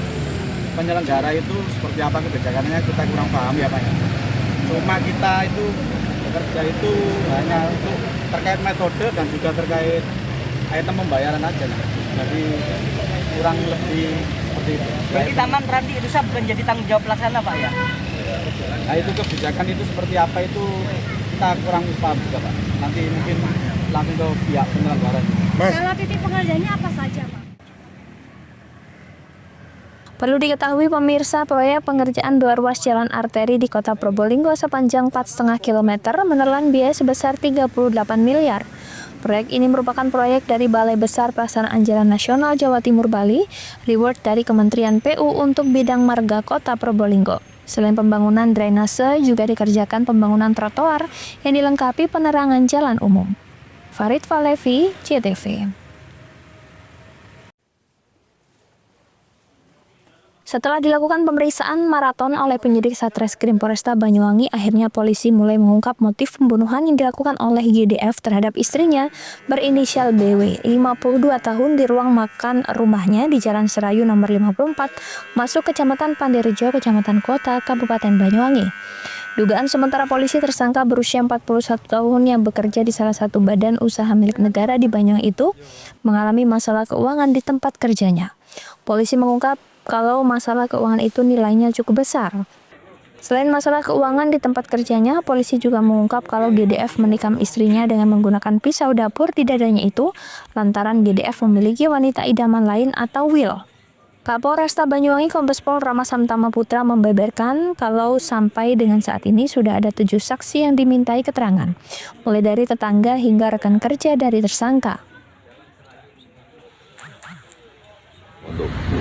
penyelenggara itu seperti apa kebijakannya kita kurang paham ya Pak ya. Cuma kita itu bekerja itu hanya untuk terkait metode dan juga terkait item pembayaran aja. Jadi kurang lebih seperti itu. Berarti taman nanti rusak bukan jadi tanggung jawab pelaksana Pak ya? Nah itu kebijakan itu seperti apa itu kita kurang paham juga Pak. Nanti mungkin langsung ke pihak penyelenggara. Kalau titik pengerjaannya apa saja Pak? Perlu diketahui pemirsa, proyek pengerjaan 2 ruas jalan arteri di Kota Probolinggo sepanjang 4,5 km menelan biaya sebesar 38 miliar. Proyek ini merupakan proyek dari Balai Besar Pelaksanaan Jalan Nasional Jawa Timur Bali, reward dari Kementerian PU untuk bidang marga Kota Probolinggo. Selain pembangunan drainase, juga dikerjakan pembangunan trotoar yang dilengkapi penerangan jalan umum. Farid Falevi, CTV. Setelah dilakukan pemeriksaan maraton oleh penyidik Satreskrim Polresta Banyuwangi, akhirnya polisi mulai mengungkap motif pembunuhan yang dilakukan oleh GDF terhadap istrinya berinisial BW, 52 tahun di ruang makan rumahnya di Jalan Serayu nomor 54, masuk Kecamatan Pandirejo, Kecamatan Kota, Kabupaten Banyuwangi. Dugaan sementara polisi tersangka berusia 41 tahun yang bekerja di salah satu badan usaha milik negara di Banyuwangi itu mengalami masalah keuangan di tempat kerjanya. Polisi mengungkap kalau masalah keuangan itu nilainya cukup besar. Selain masalah keuangan di tempat kerjanya, polisi juga mengungkap kalau GDF menikam istrinya dengan menggunakan pisau dapur di dadanya itu lantaran GDF memiliki wanita idaman lain atau Will. Kapolresta Banyuwangi Kombes Pol Ramasam Tama Putra membeberkan kalau sampai dengan saat ini sudah ada 7 saksi yang dimintai keterangan, mulai dari tetangga hingga rekan kerja dari tersangka.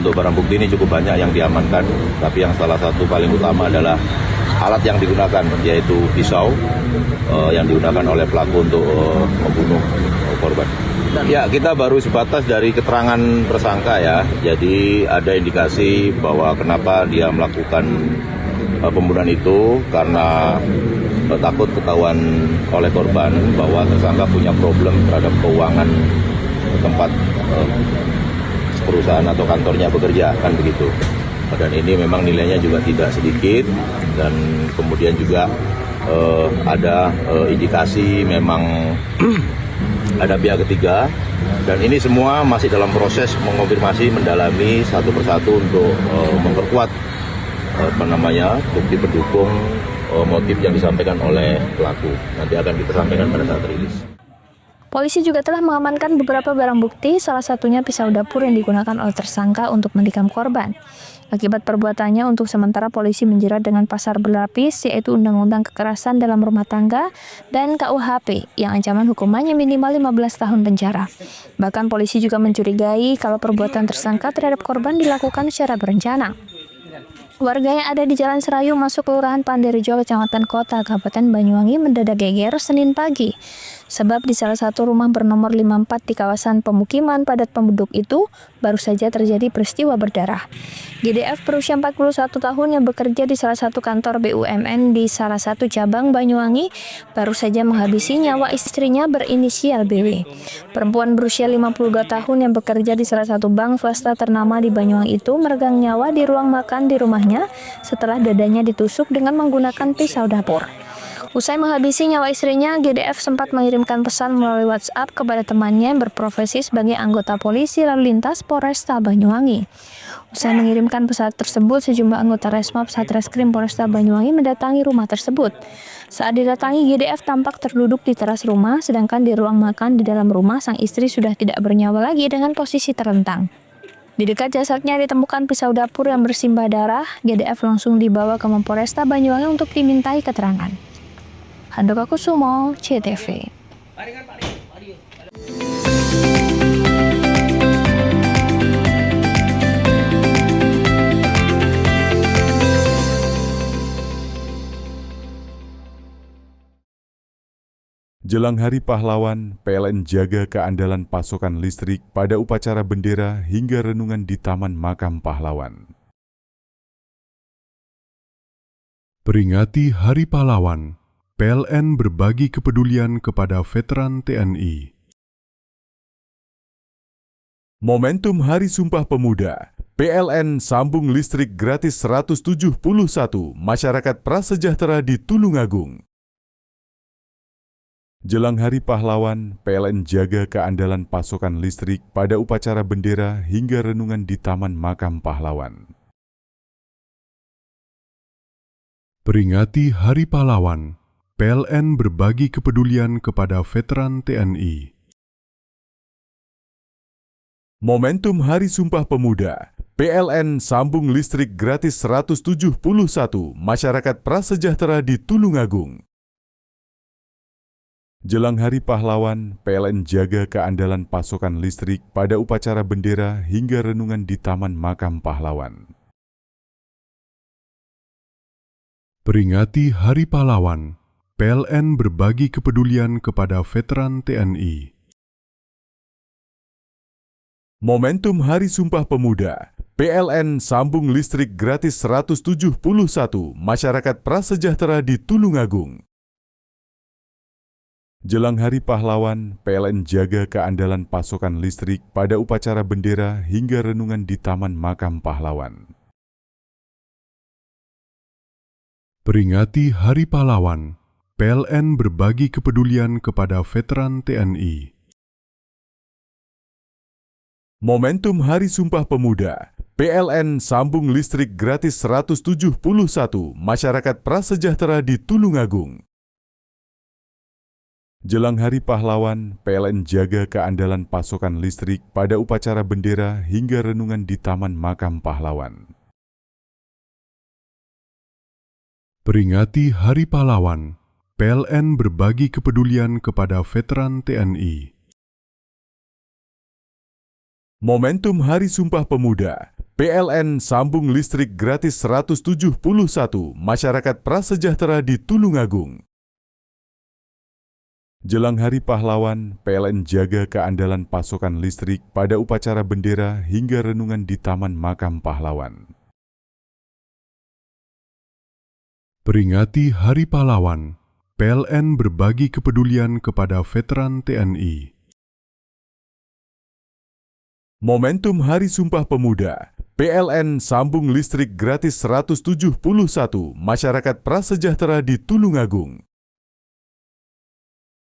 Untuk barang bukti ini cukup banyak yang diamankan, tapi yang salah satu paling utama adalah alat yang digunakan, yaitu pisau yang digunakan oleh pelaku untuk membunuh korban. Ya, kita baru sebatas dari keterangan tersangka ya, jadi ada indikasi bahwa kenapa dia melakukan pembunuhan itu karena takut ketahuan oleh korban bahwa tersangka punya problem terhadap keuangan tempat perusahaan atau kantornya bekerja, kan begitu. Dan ini memang nilainya juga tidak sedikit, dan kemudian juga ada indikasi memang ada pihak ketiga, dan ini semua masih dalam proses mengonfirmasi, mendalami satu persatu untuk memperkuat bukti pendukung motif yang disampaikan oleh pelaku. Nanti akan kita sampaikan pada saat rilis. Polisi juga telah mengamankan beberapa barang bukti, salah satunya pisau dapur yang digunakan oleh tersangka untuk menikam korban. Akibat perbuatannya, untuk sementara polisi menjerat dengan pasal berlapis, yaitu Undang-Undang Kekerasan dalam Rumah Tangga dan KUHP, yang ancaman hukumannya minimal 15 tahun penjara. Bahkan polisi juga mencurigai kalau perbuatan tersangka terhadap korban dilakukan secara berencana. Warga yang ada di Jalan Serayu masuk Kelurahan Pandirejo, Kecamatan Kota, Kabupaten Banyuwangi mendadak geger Senin pagi Sebab di salah satu rumah bernomor 54 di kawasan pemukiman padat penduduk itu baru saja terjadi peristiwa berdarah. GDF berusia 41 tahun yang bekerja di salah satu kantor BUMN di salah satu cabang Banyuwangi baru saja menghabisi nyawa istrinya berinisial BW. Perempuan berusia 52 tahun yang bekerja di salah satu bank swasta ternama di Banyuwangi itu meregang nyawa di ruang makan di rumahnya setelah dadanya ditusuk dengan menggunakan pisau dapur. Usai menghabisi nyawa istrinya, GDF sempat mengirimkan pesan melalui WhatsApp kepada temannya yang berprofesi sebagai anggota polisi lalu lintas Polresta Banyuwangi. Usai mengirimkan pesan tersebut, sejumlah anggota Resmob Satreskrim Polresta Banyuwangi mendatangi rumah tersebut. Saat didatangi, GDF tampak terduduk di teras rumah, sedangkan di ruang makan di dalam rumah sang istri sudah tidak bernyawa lagi dengan posisi terlentang. Di dekat jasadnya ditemukan pisau dapur yang bersimbah darah. GDF langsung dibawa ke Mapolresta Banyuwangi untuk dimintai keterangan. Handoko Kusumo, CTV. Jelang Hari Pahlawan, PLN jaga keandalan pasokan listrik pada upacara bendera hingga renungan di Taman Makam Pahlawan. Peringati Hari Pahlawan, PLN berbagi kepedulian kepada veteran TNI. Momentum Hari Sumpah Pemuda, PLN sambung listrik gratis 171 masyarakat prasejahtera di Tulungagung. Jelang Hari Pahlawan, PLN jaga keandalan pasokan listrik pada upacara bendera hingga renungan di Taman Makam Pahlawan. Peringati Hari Pahlawan, PLN berbagi kepedulian kepada veteran TNI. Momentum Hari Sumpah Pemuda, PLN sambung listrik gratis 171 masyarakat prasejahtera di Tulungagung. Jelang Hari Pahlawan, PLN jaga keandalan pasokan listrik pada upacara bendera hingga renungan di Taman Makam Pahlawan. Peringati Hari Pahlawan, PLN berbagi kepedulian kepada veteran TNI. Momentum Hari Sumpah Pemuda, PLN sambung listrik gratis 171 masyarakat prasejahtera di Tulungagung. Jelang Hari Pahlawan, PLN jaga keandalan pasokan listrik pada upacara bendera hingga renungan di Taman Makam Pahlawan. Peringati Hari Pahlawan, PLN berbagi kepedulian kepada veteran TNI. Momentum Hari Sumpah Pemuda, PLN sambung listrik gratis 171 masyarakat prasejahtera di Tulungagung. Jelang Hari Pahlawan, PLN jaga keandalan pasokan listrik pada upacara bendera hingga renungan di Taman Makam Pahlawan. Peringati Hari Pahlawan, PLN berbagi kepedulian kepada veteran TNI. Momentum Hari Sumpah Pemuda, PLN sambung listrik gratis 171 masyarakat prasejahtera di Tulungagung. Jelang Hari Pahlawan, PLN jaga keandalan pasokan listrik pada upacara bendera hingga renungan di Taman Makam Pahlawan. Peringati Hari Pahlawan, PLN berbagi kepedulian kepada veteran TNI. Momentum Hari Sumpah Pemuda, PLN sambung listrik gratis 171 masyarakat prasejahtera di Tulungagung.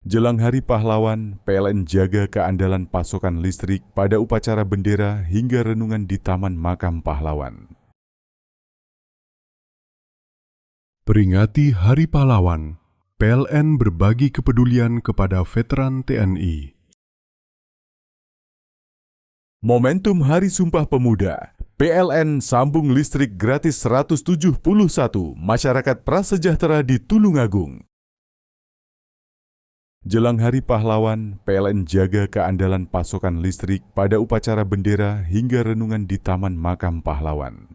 Jelang Hari Pahlawan, PLN jaga keandalan pasokan listrik pada upacara bendera hingga renungan di Taman Makam Pahlawan. Peringati Hari Pahlawan, PLN berbagi kepedulian kepada veteran TNI. Momentum Hari Sumpah Pemuda, PLN sambung listrik gratis 171 masyarakat prasejahtera di Tulungagung. Jelang Hari Pahlawan, PLN jaga keandalan pasokan listrik pada upacara bendera hingga renungan di Taman Makam Pahlawan.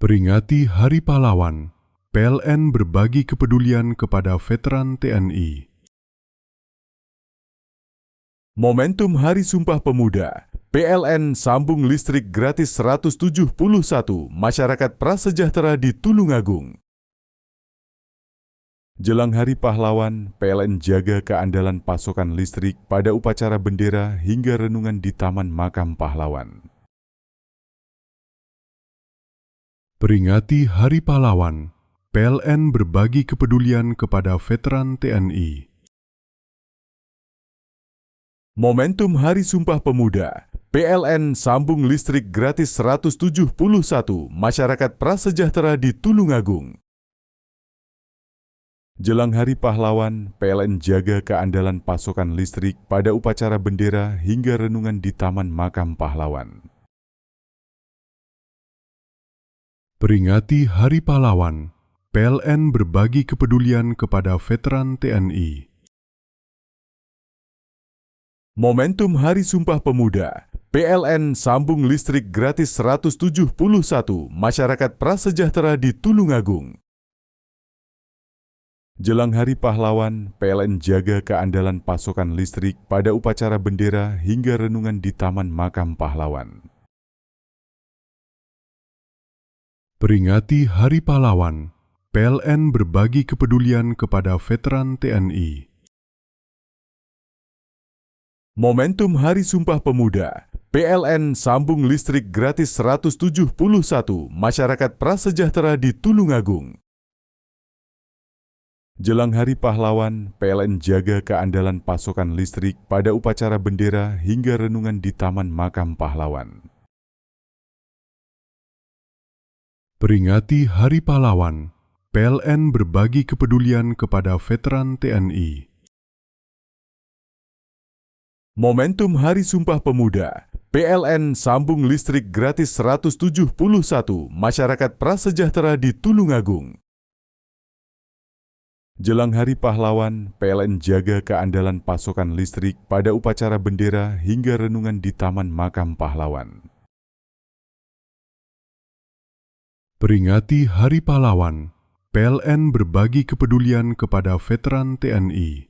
Peringati Hari Pahlawan, PLN berbagi kepedulian kepada veteran TNI. Momentum Hari Sumpah Pemuda, PLN sambung listrik gratis 171 masyarakat prasejahtera di Tulungagung. Jelang Hari Pahlawan, PLN jaga keandalan pasokan listrik pada upacara bendera hingga renungan di Taman Makam Pahlawan. Peringati Hari Pahlawan, PLN berbagi kepedulian kepada veteran TNI. Momentum Hari Sumpah Pemuda, PLN sambung listrik gratis 171 masyarakat prasejahtera di Tulungagung. Jelang Hari Pahlawan, PLN jaga keandalan pasokan listrik pada upacara bendera hingga renungan di Taman Makam Pahlawan. Peringati Hari Pahlawan, PLN berbagi kepedulian kepada veteran TNI. Momentum Hari Sumpah Pemuda, PLN sambung listrik gratis 171 masyarakat prasejahtera di Tulungagung. Jelang Hari Pahlawan, PLN jaga keandalan pasokan listrik pada upacara bendera hingga renungan di Taman Makam Pahlawan. Peringati Hari Pahlawan, PLN berbagi kepedulian kepada veteran TNI. Momentum Hari Sumpah Pemuda, PLN sambung listrik gratis 171 masyarakat prasejahtera di Tulungagung. Jelang Hari Pahlawan, PLN jaga keandalan pasokan listrik pada upacara bendera hingga renungan di Taman Makam Pahlawan. Peringati Hari Pahlawan, PLN berbagi kepedulian kepada veteran TNI. Momentum Hari Sumpah Pemuda, PLN sambung listrik gratis 171 masyarakat prasejahtera di Tulungagung. Jelang Hari Pahlawan, PLN jaga keandalan pasokan listrik pada upacara bendera hingga renungan di Taman Makam Pahlawan. Peringati Hari Pahlawan, PLN berbagi kepedulian kepada veteran TNI.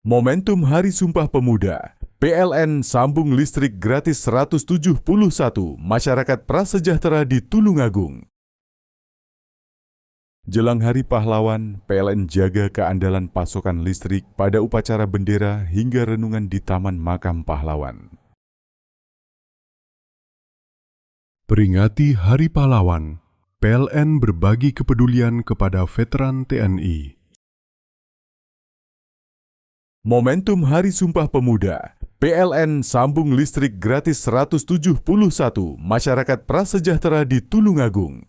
Momentum Hari Sumpah Pemuda, PLN sambung listrik gratis 171 masyarakat prasejahtera di Tulungagung. Jelang Hari Pahlawan, PLN jaga keandalan pasokan listrik pada upacara bendera hingga renungan di Taman Makam Pahlawan. Peringati Hari Pahlawan, PLN berbagi kepedulian kepada veteran TNI. Momentum Hari Sumpah Pemuda, PLN sambung listrik gratis 171 masyarakat prasejahtera di Tulungagung.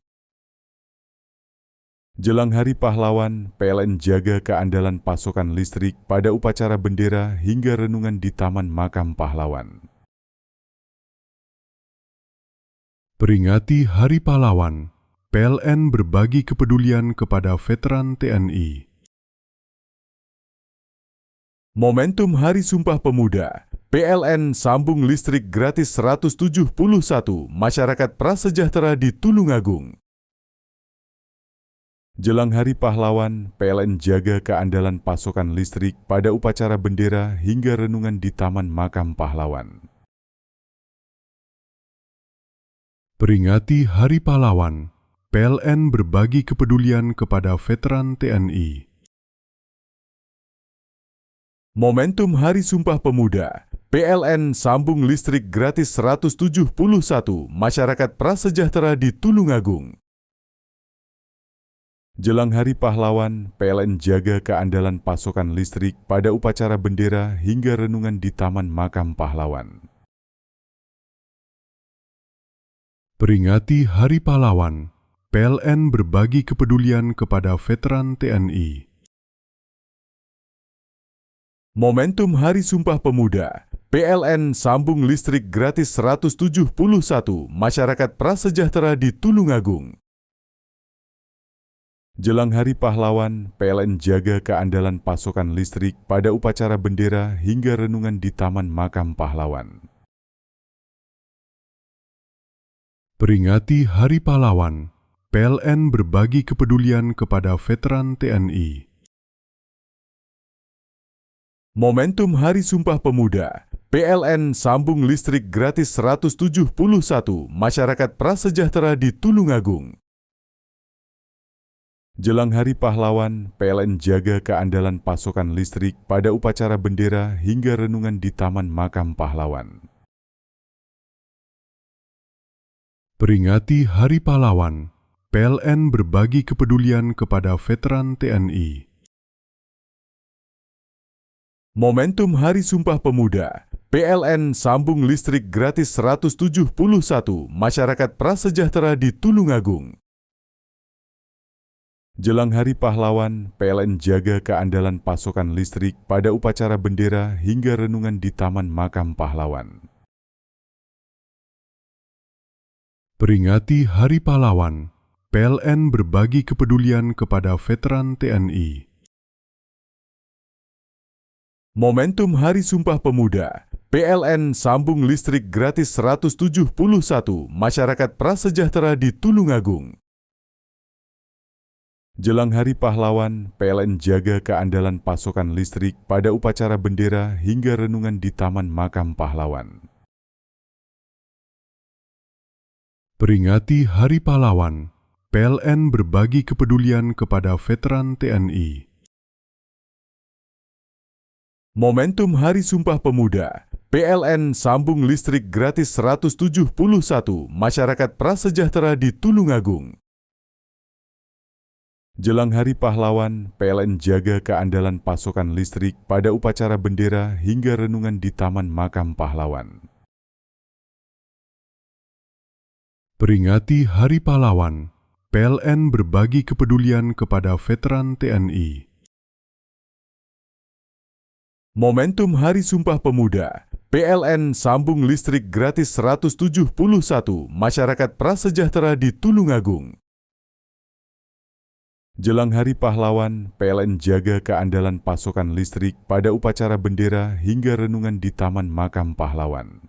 Jelang Hari Pahlawan, PLN jaga keandalan pasokan listrik pada upacara bendera hingga renungan di Taman Makam Pahlawan. Peringati Hari Pahlawan, PLN berbagi kepedulian kepada veteran TNI. Momentum Hari Sumpah Pemuda, PLN sambung listrik gratis 171 masyarakat prasejahtera di Tulungagung. Jelang Hari Pahlawan, PLN jaga keandalan pasokan listrik pada upacara bendera hingga renungan di Taman Makam Pahlawan. Peringati Hari Pahlawan, PLN berbagi kepedulian kepada veteran TNI. Momentum Hari Sumpah Pemuda, PLN sambung listrik gratis 171 masyarakat prasejahtera di Tulungagung. Jelang Hari Pahlawan, PLN jaga keandalan pasokan listrik pada upacara bendera hingga renungan di Taman Makam Pahlawan. Peringati Hari Pahlawan, PLN berbagi kepedulian kepada veteran TNI. Momentum Hari Sumpah Pemuda, PLN sambung listrik gratis 171 masyarakat prasejahtera di Tulungagung. Jelang Hari Pahlawan, PLN jaga keandalan pasokan listrik pada upacara bendera hingga renungan di Taman Makam Pahlawan. Peringati Hari Pahlawan, PLN berbagi kepedulian kepada veteran TNI. Momentum Hari Sumpah Pemuda, PLN sambung listrik gratis 171 masyarakat prasejahtera di Tulungagung. Jelang Hari Pahlawan, PLN jaga keandalan pasokan listrik pada upacara bendera hingga renungan di Taman Makam Pahlawan. Peringati Hari Pahlawan, PLN berbagi kepedulian kepada veteran TNI. Momentum Hari Sumpah Pemuda, PLN sambung listrik gratis 171 masyarakat prasejahtera di Tulungagung. Jelang Hari Pahlawan, PLN jaga keandalan pasokan listrik pada upacara bendera hingga renungan di Taman Makam Pahlawan. Peringati Hari Pahlawan, PLN berbagi kepedulian kepada veteran TNI. Momentum Hari Sumpah Pemuda, PLN sambung listrik gratis 171 masyarakat prasejahtera di Tulungagung. Jelang Hari Pahlawan, PLN jaga keandalan pasokan listrik pada upacara bendera hingga renungan di Taman Makam Pahlawan. Peringati Hari Pahlawan, PLN berbagi kepedulian kepada veteran TNI. Momentum Hari Sumpah Pemuda, PLN sambung listrik gratis 171 masyarakat prasejahtera di Tulungagung. Jelang Hari Pahlawan, PLN jaga keandalan pasokan listrik pada upacara bendera hingga renungan di Taman Makam Pahlawan. Peringati Hari Pahlawan, PLN berbagi kepedulian kepada veteran TNI. Momentum Hari Sumpah Pemuda, PLN sambung listrik gratis 171 masyarakat prasejahtera di Tulungagung. Jelang Hari Pahlawan, PLN jaga keandalan pasokan listrik pada upacara bendera hingga renungan di Taman Makam Pahlawan.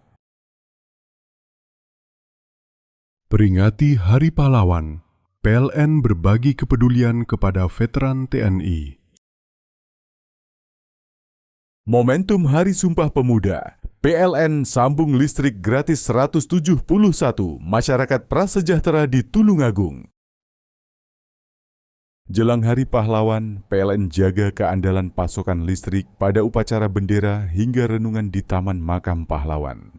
Peringati Hari Pahlawan, PLN berbagi kepedulian kepada veteran TNI. Momentum Hari Sumpah Pemuda, PLN sambung listrik gratis 171 masyarakat prasejahtera di Tulungagung. Jelang Hari Pahlawan, PLN jaga keandalan pasokan listrik pada upacara bendera hingga renungan di Taman Makam Pahlawan.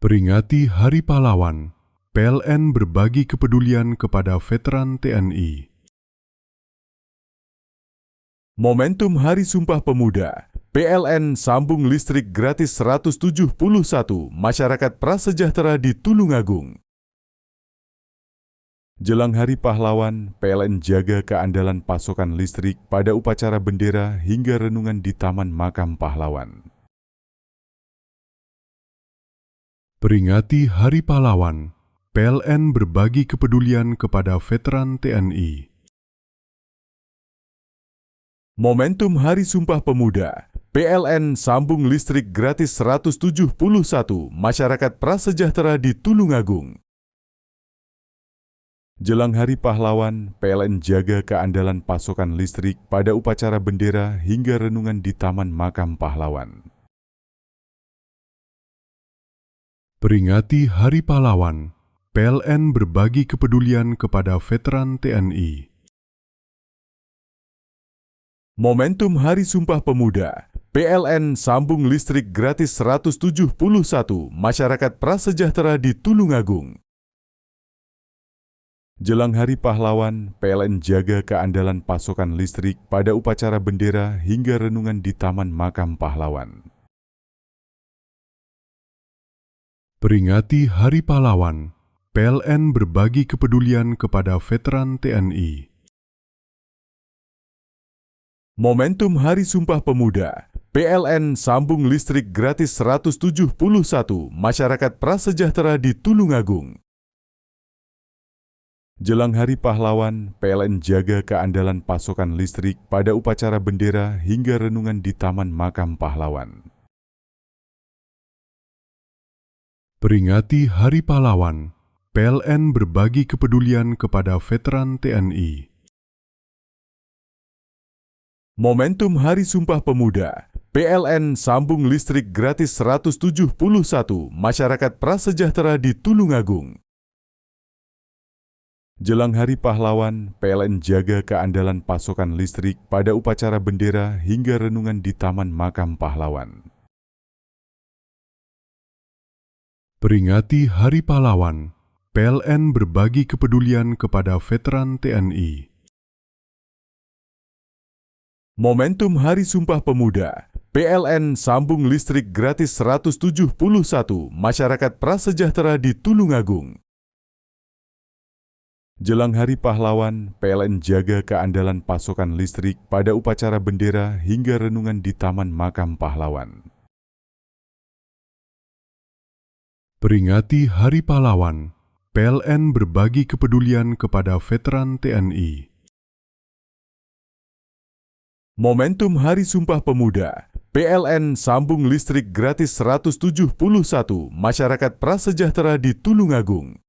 Peringati Hari Pahlawan, PLN berbagi kepedulian kepada veteran TNI. Momentum Hari Sumpah Pemuda, PLN sambung listrik gratis 171 masyarakat prasejahtera di Tulungagung. Jelang Hari Pahlawan, PLN jaga keandalan pasokan listrik pada upacara bendera hingga renungan di Taman Makam Pahlawan. Peringati Hari Pahlawan, PLN berbagi kepedulian kepada veteran TNI. Momentum Hari Sumpah Pemuda, PLN sambung listrik gratis 171 masyarakat prasejahtera di Tulungagung. Jelang Hari Pahlawan, PLN jaga keandalan pasokan listrik pada upacara bendera hingga renungan di Taman Makam Pahlawan. Peringati Hari Pahlawan, PLN berbagi kepedulian kepada veteran TNI. Momentum Hari Sumpah Pemuda, PLN sambung listrik gratis 171 masyarakat prasejahtera di Tulungagung. Jelang Hari Pahlawan, PLN jaga keandalan pasokan listrik pada upacara bendera hingga renungan di Taman Makam Pahlawan. Peringati Hari Pahlawan, PLN berbagi kepedulian kepada veteran TNI. Momentum Hari Sumpah Pemuda, PLN sambung listrik gratis 171 masyarakat prasejahtera di Tulungagung. Jelang Hari Pahlawan, PLN jaga keandalan pasokan listrik pada upacara bendera hingga renungan di Taman Makam Pahlawan. Peringati Hari Pahlawan, PLN berbagi kepedulian kepada veteran TNI. Momentum Hari Sumpah Pemuda, PLN sambung listrik gratis 171 masyarakat prasejahtera di Tulungagung. Jelang Hari Pahlawan, PLN jaga keandalan pasokan listrik pada upacara bendera hingga renungan di Taman Makam Pahlawan. Peringati Hari Pahlawan, PLN berbagi kepedulian kepada veteran TNI. Momentum Hari Sumpah Pemuda, PLN sambung listrik gratis 171 masyarakat prasejahtera di Tulungagung. Jelang Hari Pahlawan, PLN jaga keandalan pasokan listrik pada upacara bendera hingga renungan di Taman Makam Pahlawan. Peringati Hari Pahlawan, PLN berbagi kepedulian kepada veteran TNI. Momentum Hari Sumpah Pemuda, PLN sambung listrik gratis 171 masyarakat prasejahtera di Tulungagung.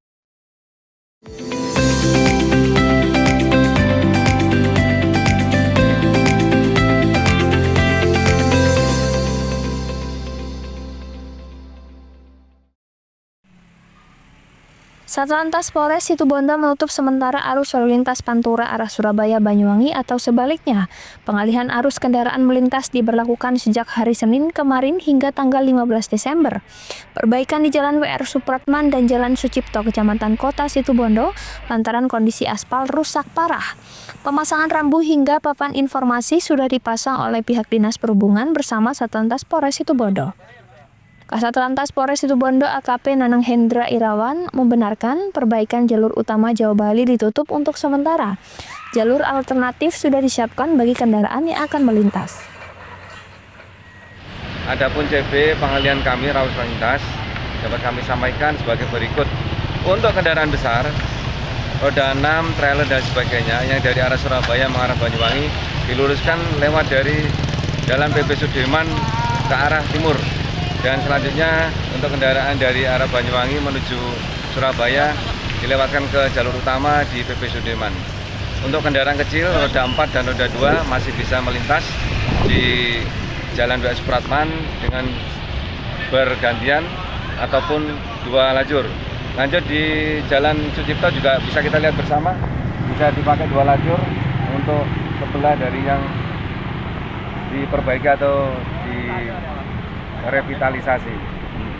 Satlantas Polres Situbondo menutup sementara arus lalu lintas Pantura arah Surabaya Banyuwangi atau sebaliknya. Pengalihan arus kendaraan melintas diberlakukan sejak hari Senin kemarin hingga tanggal 15 Desember. Perbaikan di Jalan WR Supratman dan Jalan Sucipto Kecamatan Kota Situbondo lantaran kondisi aspal rusak parah. Pemasangan rambu hingga papan informasi sudah dipasang oleh pihak Dinas Perhubungan bersama Satlantas Polres Situbondo. Kasatlantas Polres Situbondo AKP Nanang Hendra Irawan membenarkan perbaikan jalur utama Jawa Bali ditutup untuk sementara. Jalur alternatif sudah disiapkan bagi kendaraan yang akan melintas. Adapun CB pengalihan kami arus lalu lintas dapat kami sampaikan sebagai berikut. Untuk kendaraan besar, roda 6, trailer dan sebagainya yang dari arah Surabaya mengarah Banyuwangi diluruskan lewat dari Jalan PP Sudirman ke arah timur. Dan selanjutnya untuk kendaraan dari arah Banyuwangi menuju Surabaya dilewatkan ke jalur utama di PP Sudirman. Untuk kendaraan kecil roda 4 dan roda 2 masih bisa melintas di Jalan WR Supratman dengan bergantian ataupun 2 lajur. Lanjut di Jalan Sucipto juga bisa kita lihat bersama, bisa dipakai 2 lajur untuk sebelah dari yang diperbaiki atau revitalisasi.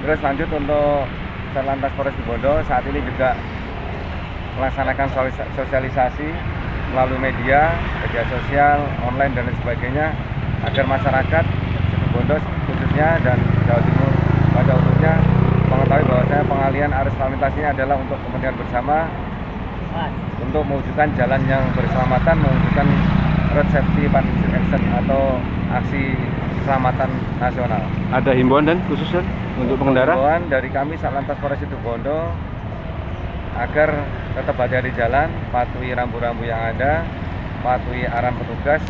Terus lanjut untuk Satlantas Polres Situbondo saat ini juga melaksanakan sosialisasi melalui media sosial, online dan sebagainya agar masyarakat Situbondo khususnya dan Jawa Timur pada umumnya mengetahui bahwasanya pengalihan arus lalu lintas ini adalah untuk kepentingan bersama untuk mewujudkan jalan yang berkeselamatan, mewujudkan road safety partnership action atau aksi keselamatan nasional. Ada himbauan dan khususnya untuk pengendara? Himbauan dari kami Satlantas Polres Situbondo agar tetap hati-hati di jalan, patuhi rambu-rambu yang ada, patuhi arahan petugas,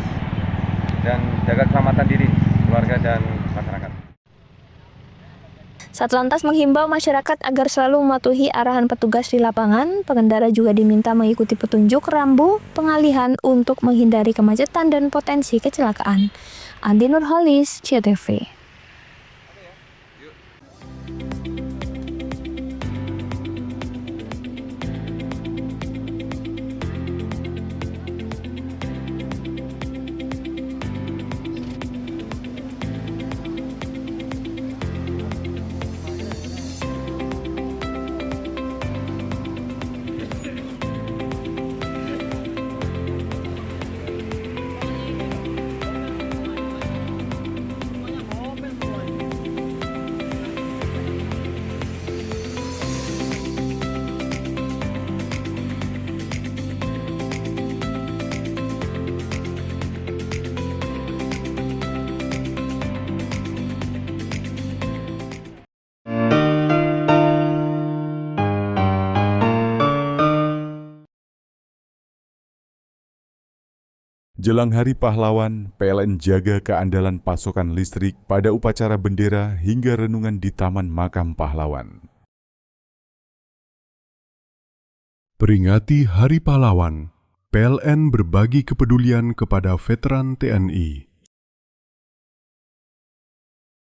dan jaga keselamatan diri, keluarga, dan masyarakat. Satlantas menghimbau masyarakat agar selalu mematuhi arahan petugas di lapangan. Pengendara juga diminta mengikuti petunjuk rambu pengalihan untuk menghindari kemacetan dan potensi kecelakaan. Andi Nurholis, CTV. Jelang Hari Pahlawan, PLN jaga keandalan pasokan listrik pada upacara bendera hingga renungan di Taman Makam Pahlawan. Peringati Hari Pahlawan, PLN berbagi kepedulian kepada veteran TNI.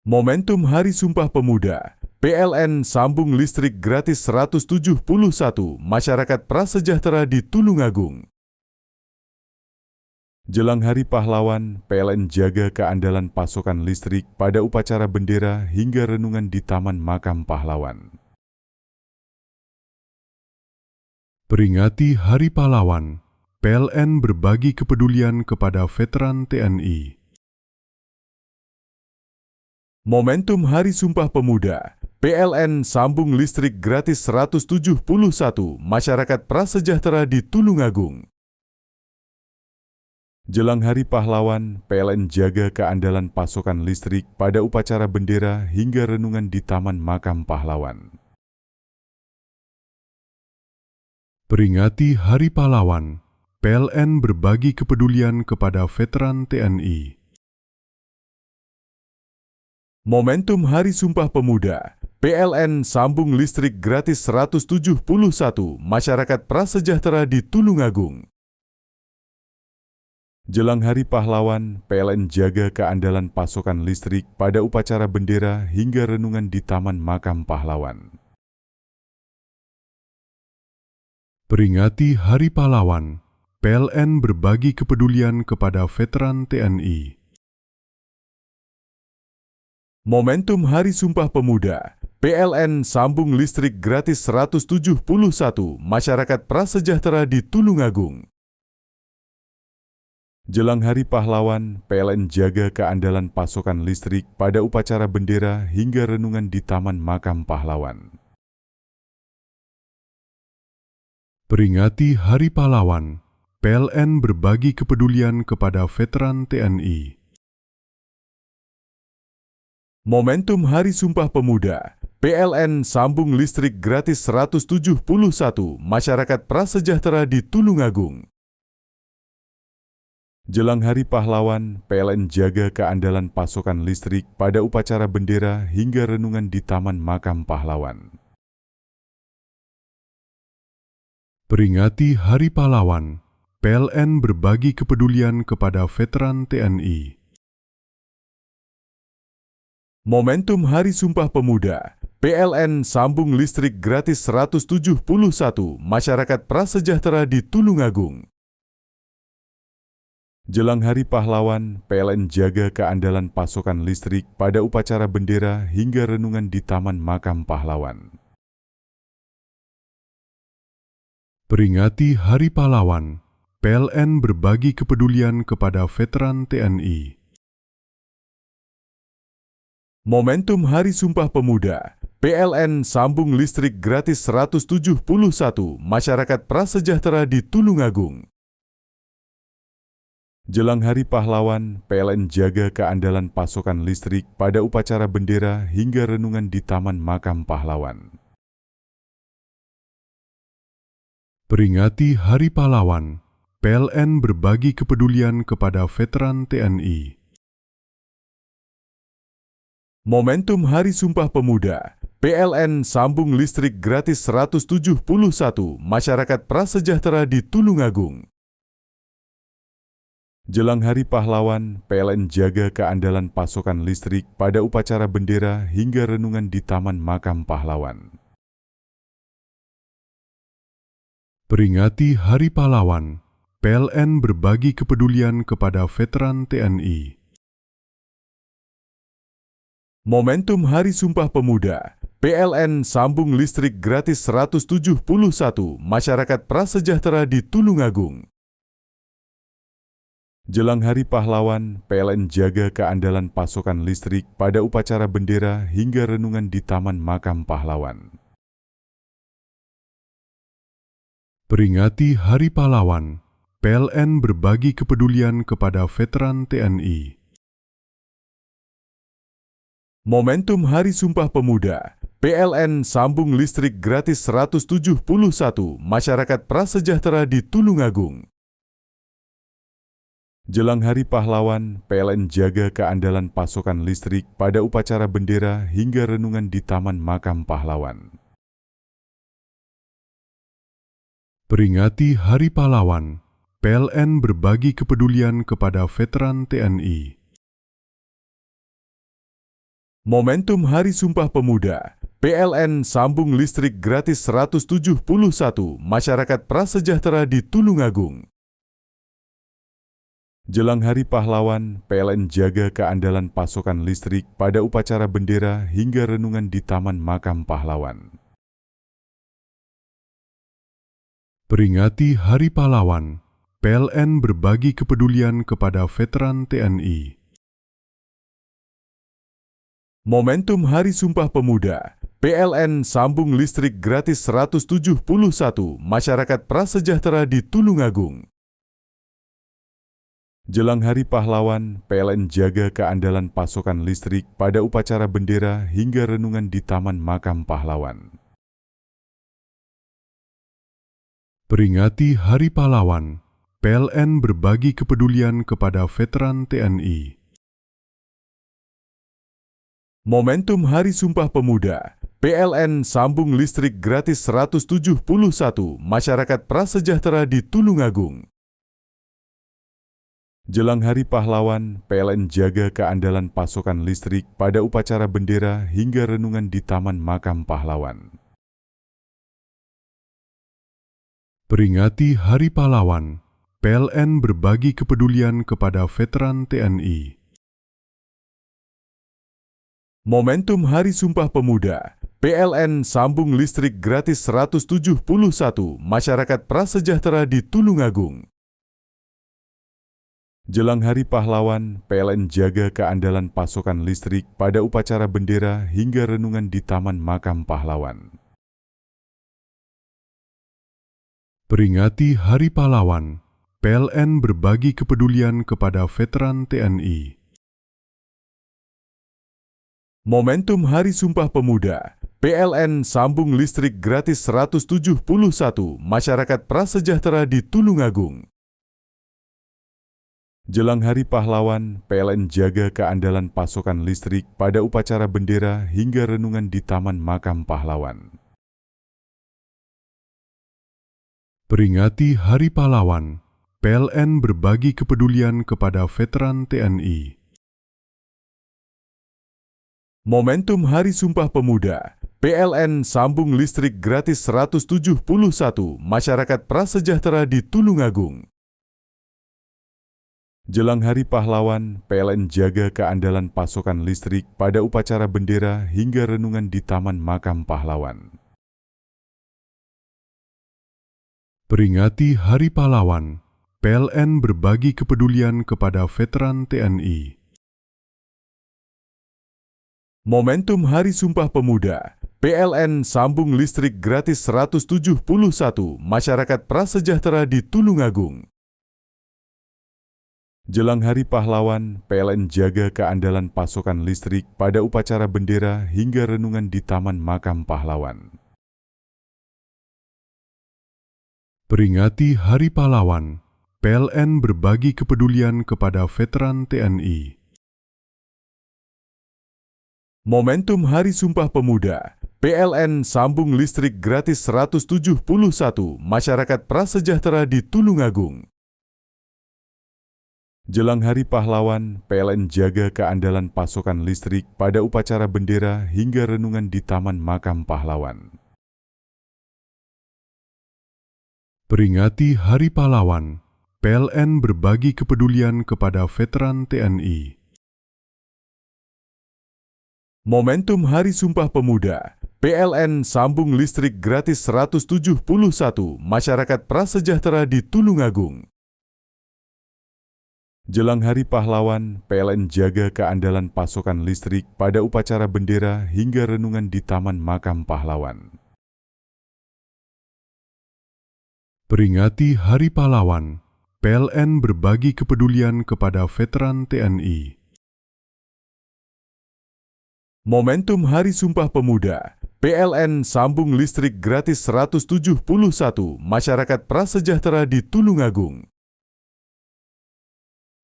Momentum Hari Sumpah Pemuda, PLN sambung listrik gratis 171 masyarakat prasejahtera di Tulungagung. Jelang Hari Pahlawan, PLN jaga keandalan pasokan listrik pada upacara bendera hingga renungan di Taman Makam Pahlawan. Peringati Hari Pahlawan, PLN berbagi kepedulian kepada veteran TNI. Momentum Hari Sumpah Pemuda, PLN sambung listrik gratis 171 masyarakat prasejahtera di Tulungagung. Jelang Hari Pahlawan, PLN jaga keandalan pasokan listrik pada upacara bendera hingga renungan di Taman Makam Pahlawan. Peringati Hari Pahlawan, PLN berbagi kepedulian kepada veteran TNI. Momentum Hari Sumpah Pemuda, PLN sambung listrik gratis 171 masyarakat prasejahtera di Tulungagung. Jelang Hari Pahlawan, PLN jaga keandalan pasokan listrik pada upacara bendera hingga renungan di Taman Makam Pahlawan. Peringati Hari Pahlawan, PLN berbagi kepedulian kepada veteran TNI. Momentum Hari Sumpah Pemuda, PLN sambung listrik gratis 171 masyarakat prasejahtera di Tulungagung. Jelang Hari Pahlawan, PLN jaga keandalan pasokan listrik pada upacara bendera hingga renungan di Taman Makam Pahlawan. Peringati Hari Pahlawan, PLN berbagi kepedulian kepada veteran TNI. Momentum Hari Sumpah Pemuda, PLN sambung listrik gratis 171 masyarakat prasejahtera di Tulungagung. Jelang Hari Pahlawan, PLN jaga keandalan pasokan listrik pada upacara bendera hingga renungan di Taman Makam Pahlawan. Peringati Hari Pahlawan, PLN berbagi kepedulian kepada veteran TNI. Momentum Hari Sumpah Pemuda, PLN sambung listrik gratis 171 masyarakat prasejahtera di Tulungagung. Jelang Hari Pahlawan, PLN jaga keandalan pasokan listrik pada upacara bendera hingga renungan di Taman Makam Pahlawan. Peringati Hari Pahlawan, PLN berbagi kepedulian kepada veteran TNI. Momentum Hari Sumpah Pemuda, PLN sambung listrik gratis 171 masyarakat prasejahtera di Tulungagung. Jelang Hari Pahlawan, PLN jaga keandalan pasokan listrik pada upacara bendera hingga renungan di Taman Makam Pahlawan. Peringati Hari Pahlawan, PLN berbagi kepedulian kepada veteran TNI. Momentum Hari Sumpah Pemuda, PLN sambung listrik gratis 171 masyarakat prasejahtera di Tulungagung. Jelang Hari Pahlawan, PLN jaga keandalan pasokan listrik pada upacara bendera hingga renungan di Taman Makam Pahlawan. Peringati Hari Pahlawan, PLN berbagi kepedulian kepada veteran TNI. Momentum Hari Sumpah Pemuda, PLN sambung listrik gratis 171 masyarakat prasejahtera di Tulungagung. Jelang Hari Pahlawan, PLN jaga keandalan pasokan listrik pada upacara bendera hingga renungan di Taman Makam Pahlawan. Peringati Hari Pahlawan, PLN berbagi kepedulian kepada veteran TNI. Momentum Hari Sumpah Pemuda, PLN sambung listrik gratis 171 masyarakat prasejahtera di Tulungagung. Jelang Hari Pahlawan, PLN jaga keandalan pasokan listrik pada upacara bendera hingga renungan di Taman Makam Pahlawan. Peringati Hari Pahlawan, PLN berbagi kepedulian kepada veteran TNI. Momentum Hari Sumpah Pemuda, PLN sambung listrik gratis 171 masyarakat prasejahtera di Tulungagung. Jelang Hari Pahlawan, PLN jaga keandalan pasokan listrik pada upacara bendera hingga renungan di Taman Makam Pahlawan. Peringati Hari Pahlawan, PLN berbagi kepedulian kepada veteran TNI. Momentum Hari Sumpah Pemuda, PLN sambung listrik gratis 171 masyarakat prasejahtera di Tulungagung. Jelang Hari Pahlawan, PLN jaga keandalan pasokan listrik pada upacara bendera hingga renungan di Taman Makam Pahlawan. Peringati Hari Pahlawan, PLN berbagi kepedulian kepada veteran TNI. Momentum Hari Sumpah Pemuda, PLN sambung listrik gratis 171 masyarakat prasejahtera di Tulungagung. Jelang Hari Pahlawan, PLN jaga keandalan pasokan listrik pada upacara bendera hingga renungan di Taman Makam Pahlawan. Peringati Hari Pahlawan, PLN berbagi kepedulian kepada veteran TNI. Momentum Hari Sumpah Pemuda, PLN sambung listrik gratis 171 masyarakat prasejahtera di Tulungagung. Jelang Hari Pahlawan, PLN jaga keandalan pasokan listrik pada upacara bendera hingga renungan di Taman Makam Pahlawan. Peringati Hari Pahlawan, PLN berbagi kepedulian kepada veteran TNI. Momentum Hari Sumpah Pemuda, PLN sambung listrik gratis 171 masyarakat prasejahtera di Tulungagung. Jelang Hari Pahlawan, PLN jaga keandalan pasokan listrik pada upacara bendera hingga renungan di Taman Makam Pahlawan. Peringati Hari Pahlawan, PLN berbagi kepedulian kepada veteran TNI. Momentum Hari Sumpah Pemuda, PLN sambung listrik gratis 171 masyarakat prasejahtera di Tulungagung. Jelang Hari Pahlawan, PLN jaga keandalan pasokan listrik pada upacara bendera hingga renungan di Taman Makam Pahlawan. Peringati Hari Pahlawan, PLN berbagi kepedulian kepada veteran TNI. Momentum Hari Sumpah Pemuda, PLN sambung listrik gratis 171 masyarakat prasejahtera di Tulungagung. Jelang Hari Pahlawan, PLN jaga keandalan pasokan listrik pada upacara bendera hingga renungan di Taman Makam Pahlawan. Peringati Hari Pahlawan, PLN berbagi kepedulian kepada veteran TNI. Momentum Hari Sumpah Pemuda, PLN sambung listrik gratis 171 masyarakat prasejahtera di Tulungagung. Jelang Hari Pahlawan, PLN jaga keandalan pasokan listrik pada upacara bendera hingga renungan di Taman Makam Pahlawan. Peringati Hari Pahlawan, PLN berbagi kepedulian kepada veteran TNI. Momentum Hari Sumpah Pemuda, PLN sambung listrik gratis 171 masyarakat prasejahtera di Tulungagung. Jelang Hari Pahlawan, PLN jaga keandalan pasokan listrik pada upacara bendera hingga renungan di Taman Makam Pahlawan. Peringati Hari Pahlawan, PLN berbagi kepedulian kepada veteran TNI. Momentum Hari Sumpah Pemuda, PLN sambung listrik gratis 171 masyarakat prasejahtera di Tulungagung.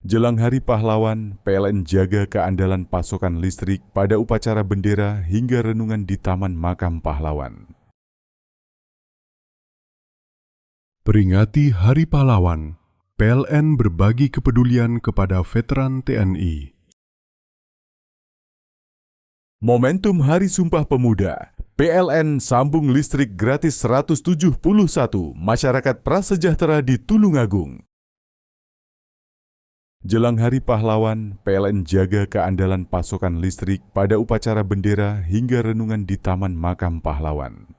Jelang Hari Pahlawan, PLN jaga keandalan pasokan listrik pada upacara bendera hingga renungan di Taman Makam Pahlawan. Peringati Hari Pahlawan, PLN berbagi kepedulian kepada veteran TNI. Momentum Hari Sumpah Pemuda, PLN sambung listrik gratis 171 masyarakat prasejahtera di Tulungagung. Jelang Hari Pahlawan, PLN jaga keandalan pasokan listrik pada upacara bendera hingga renungan di Taman Makam Pahlawan.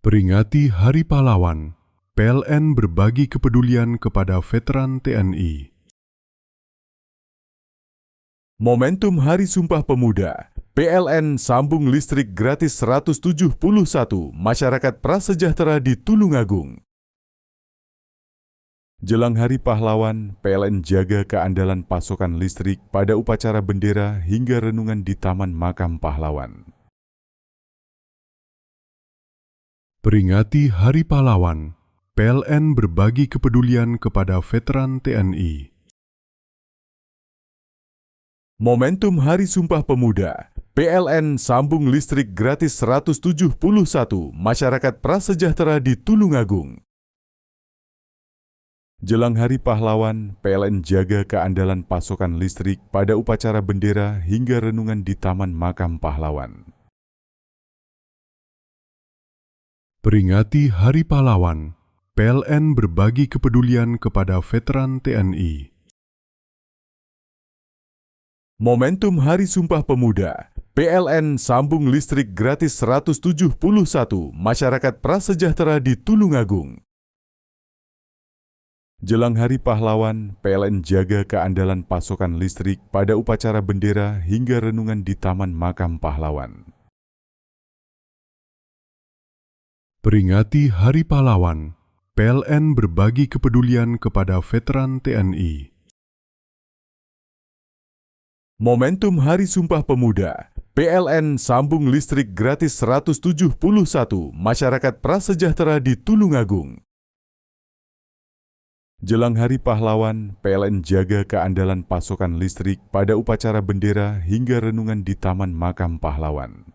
Peringati Hari Pahlawan, PLN berbagi kepedulian kepada veteran TNI. Momentum Hari Sumpah Pemuda, PLN sambung listrik gratis 171 masyarakat prasejahtera di Tulungagung. Jelang Hari Pahlawan, PLN jaga keandalan pasokan listrik pada upacara bendera hingga renungan di Taman Makam Pahlawan. Peringati Hari Pahlawan, PLN berbagi kepedulian kepada veteran TNI. Momentum Hari Sumpah Pemuda, PLN sambung listrik gratis 171 masyarakat prasejahtera di Tulungagung. Jelang Hari Pahlawan, PLN jaga keandalan pasokan listrik pada upacara bendera hingga renungan di Taman Makam Pahlawan. Peringati Hari Pahlawan, PLN berbagi kepedulian kepada veteran TNI. Momentum Hari Sumpah Pemuda, PLN sambung listrik gratis 171 masyarakat prasejahtera di Tulungagung. Jelang Hari Pahlawan, PLN jaga keandalan pasokan listrik pada upacara bendera hingga renungan di Taman Makam Pahlawan. Peringati Hari Pahlawan, PLN berbagi kepedulian kepada veteran TNI. Momentum Hari Sumpah Pemuda, PLN sambung listrik gratis 171 masyarakat prasejahtera di Tulungagung. Jelang Hari Pahlawan, PLN jaga keandalan pasokan listrik pada upacara bendera hingga renungan di Taman Makam Pahlawan.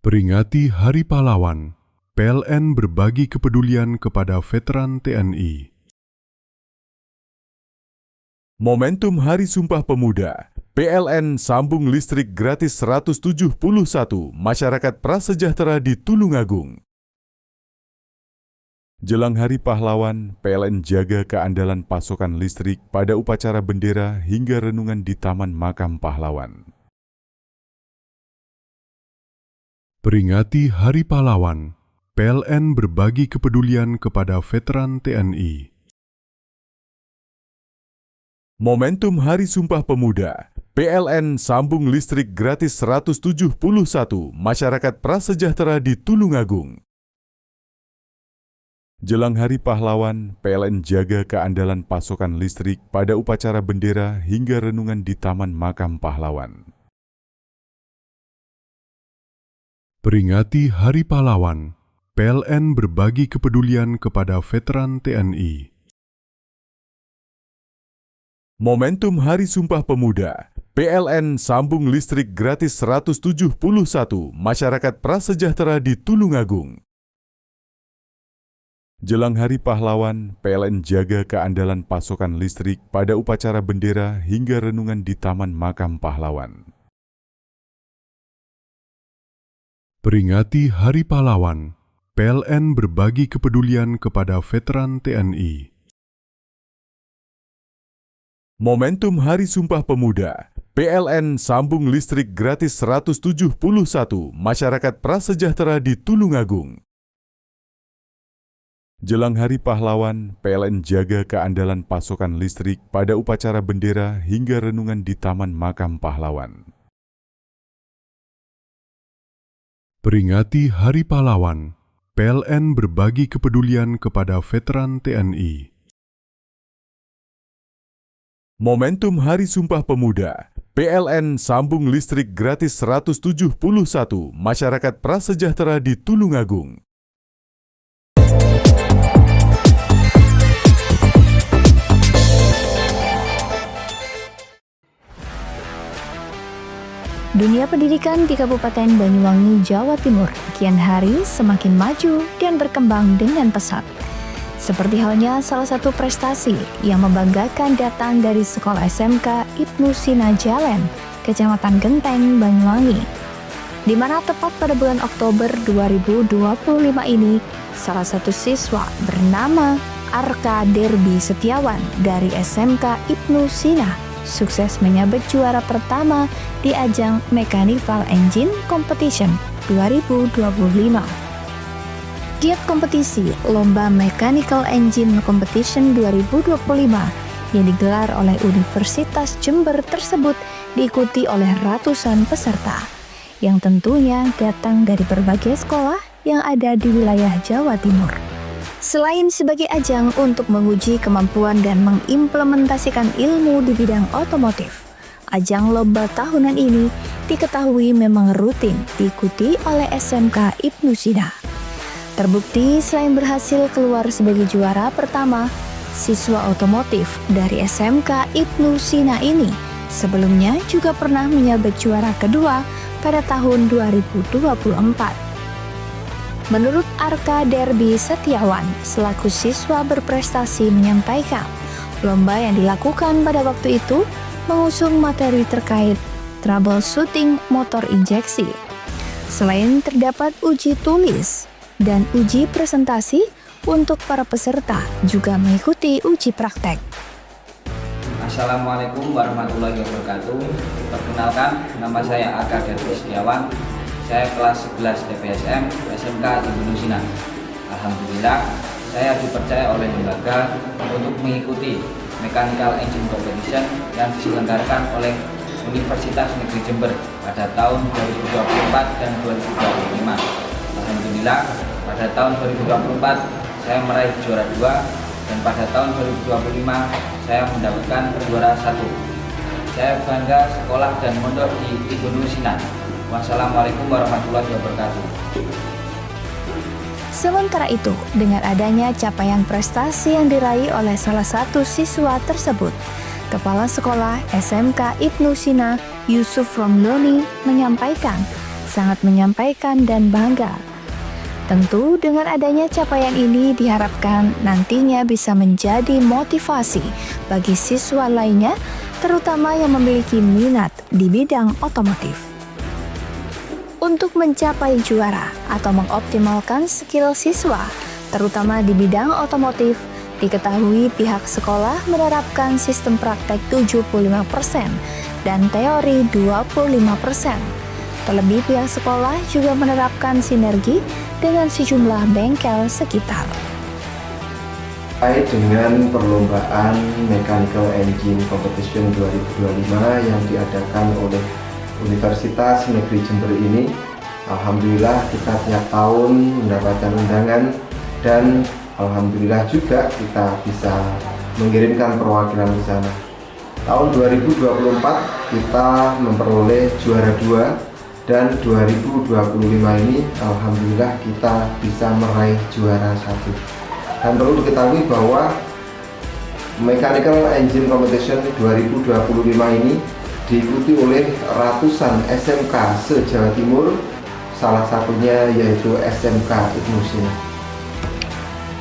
Peringati Hari Pahlawan, PLN berbagi kepedulian kepada veteran TNI. Momentum Hari Sumpah Pemuda, PLN sambung listrik gratis 171 masyarakat prasejahtera di Tulungagung. Jelang Hari Pahlawan, PLN jaga keandalan pasokan listrik pada upacara bendera hingga renungan di Taman Makam Pahlawan. Peringati Hari Pahlawan, PLN berbagi kepedulian kepada veteran TNI. Momentum Hari Sumpah Pemuda, PLN sambung listrik gratis 171 masyarakat prasejahtera di Tulungagung. Jelang Hari Pahlawan, PLN jaga keandalan pasokan listrik pada upacara bendera hingga renungan di Taman Makam Pahlawan. Peringati Hari Pahlawan, PLN berbagi kepedulian kepada veteran TNI. Momentum Hari Sumpah Pemuda, PLN sambung listrik gratis 171 masyarakat prasejahtera di Tulungagung. Jelang Hari Pahlawan, PLN jaga keandalan pasokan listrik pada upacara bendera hingga renungan di Taman Makam Pahlawan. Peringati Hari Pahlawan, PLN berbagi kepedulian kepada veteran TNI. Momentum Hari Sumpah Pemuda, PLN sambung listrik gratis 171 masyarakat prasejahtera di Tulungagung. Jelang Hari Pahlawan, PLN jaga keandalan pasokan listrik pada upacara bendera hingga renungan di Taman Makam Pahlawan. Peringati Hari Pahlawan, PLN berbagi kepedulian kepada veteran TNI. Momentum Hari Sumpah Pemuda, PLN sambung listrik gratis 171 masyarakat prasejahtera di Tulungagung. Dunia pendidikan di Kabupaten Banyuwangi, Jawa Timur kian hari semakin maju dan berkembang dengan pesat. Seperti halnya salah satu prestasi yang membanggakan datang dari Sekolah SMK Ibnu Sina Jalan, Kecamatan Genteng, Banyuwangi, di mana tepat pada bulan Oktober 2025 ini, salah satu siswa bernama Arka Derby Setiawan dari SMK Ibnu Sina sukses menyabet juara pertama di ajang Mechanical Engine Competition 2025. Giat kompetisi Lomba Mechanical Engine Competition 2025 yang digelar oleh Universitas Jember tersebut diikuti oleh ratusan peserta yang tentunya datang dari berbagai sekolah yang ada di wilayah Jawa Timur. Selain sebagai ajang untuk menguji kemampuan dan mengimplementasikan ilmu di bidang otomotif, ajang lomba tahunan ini diketahui memang rutin diikuti oleh SMK Ibnu Sina. Terbukti selain berhasil keluar sebagai juara pertama, siswa otomotif dari SMK Ibnu Sina ini sebelumnya juga pernah menyabet juara kedua pada tahun 2024. Menurut Arka Derby Setiawan, selaku siswa berprestasi menyampaikan, lomba yang dilakukan pada waktu itu mengusung materi terkait troubleshooting motor injeksi. Selain terdapat uji tulis dan uji presentasi, untuk para peserta juga mengikuti uji praktek. Assalamualaikum warahmatullahi wabarakatuh. Perkenalkan, nama saya Arka Derby Setiawan. Saya kelas 11 TPSM SMK Ibnu Sina. Alhamdulillah, saya dipercaya oleh lembaga untuk mengikuti Mechanical Engine Competition yang diselenggarakan oleh Universitas Negeri Jember pada tahun 2024 dan 2025. Alhamdulillah, pada tahun 2024 saya meraih juara 2 dan pada tahun 2025 saya mendapatkan juara 1. Saya bangga sekolah dan mondok di Ibnu Sina. Wassalamualaikum warahmatullahi wabarakatuh. Sementara itu, dengan adanya capaian prestasi yang diraih oleh salah satu siswa tersebut, Kepala Sekolah SMK Ibnu Sina, Yusuf Romdoni, sangat menyampaikan dan bangga. Tentu dengan adanya capaian ini diharapkan nantinya bisa menjadi motivasi bagi siswa lainnya, terutama yang memiliki minat di bidang otomotif. Untuk mencapai juara atau mengoptimalkan skill siswa, terutama di bidang otomotif, diketahui pihak sekolah menerapkan sistem praktek 75% dan teori 25%. Terlebih pihak sekolah juga menerapkan sinergi dengan sejumlah bengkel sekitar. Terkait dengan perlombaan Mechanical Engine Competition 2025 yang diadakan oleh Universitas Negeri Jember ini, alhamdulillah kita tiap tahun mendapatkan undangan dan alhamdulillah juga kita bisa mengirimkan perwakilan ke sana. Tahun 2024 kita memperoleh juara 2 dan 2025 ini alhamdulillah kita bisa meraih juara 1. Dan perlu diketahui bahwa Mechanical Engine Competition 2025 ini diikuti oleh ratusan SMK se-Jawa Timur, salah satunya yaitu SMK Ibnu Sina.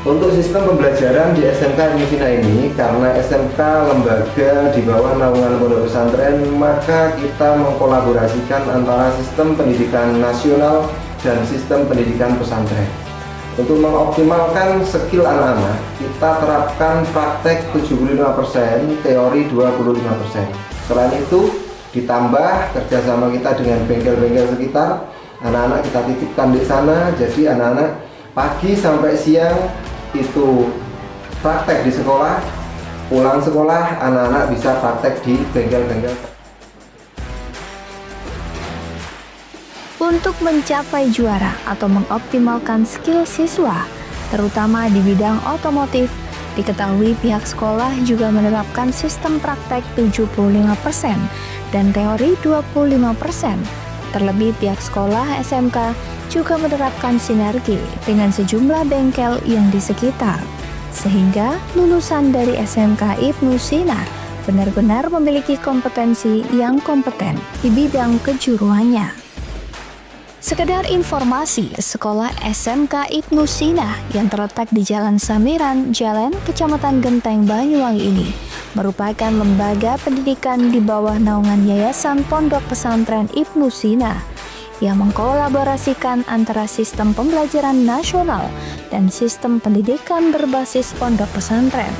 Untuk sistem pembelajaran di SMK Ibnu Sina ini, karena SMK lembaga di bawah naungan pondok pesantren, maka kita mengkolaborasikan antara sistem pendidikan nasional dan sistem pendidikan pesantren. Untuk mengoptimalkan skill anak-anak, kita terapkan praktek 75%, teori 25%. Selain itu, ditambah kerjasama kita dengan bengkel-bengkel sekitar, anak-anak kita titipkan di sana, jadi anak-anak pagi sampai siang itu praktek di sekolah, pulang sekolah anak-anak bisa praktek di bengkel-bengkel. Untuk mencapai juara atau mengoptimalkan skill siswa, terutama di bidang otomotif, diketahui pihak sekolah juga menerapkan sistem praktek 75% dan teori 25%. Terlebih pihak sekolah SMK juga menerapkan sinergi dengan sejumlah bengkel yang di sekitar, sehingga lulusan dari SMK Ibnu Sina benar-benar memiliki kompetensi yang kompeten di bidang kejuruannya. Sekedar informasi, Sekolah SMK Ibnu Sina yang terletak di Jalan Samiran, Jalan, Kecamatan Genteng, Banyuwangi ini merupakan lembaga pendidikan di bawah naungan Yayasan Pondok Pesantren Ibnu Sina yang mengkolaborasikan antara sistem pembelajaran nasional dan sistem pendidikan berbasis pondok pesantren.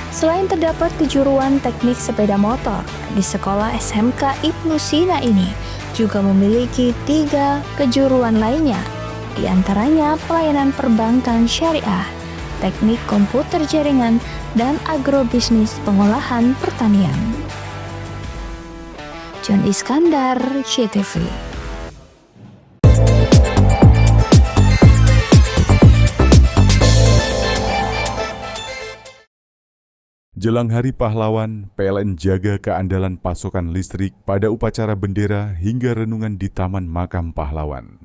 Selain terdapat kejuruan teknik sepeda motor, di Sekolah SMK Ibnu Sina ini juga memiliki 3 kejuruan lainnya, di antaranya pelayanan perbankan syariah, teknik komputer jaringan, dan agrobisnis pengolahan pertanian. John Iskandar, CTV. Jelang Hari Pahlawan, PLN jaga keandalan pasokan listrik pada upacara bendera hingga renungan di Taman Makam Pahlawan.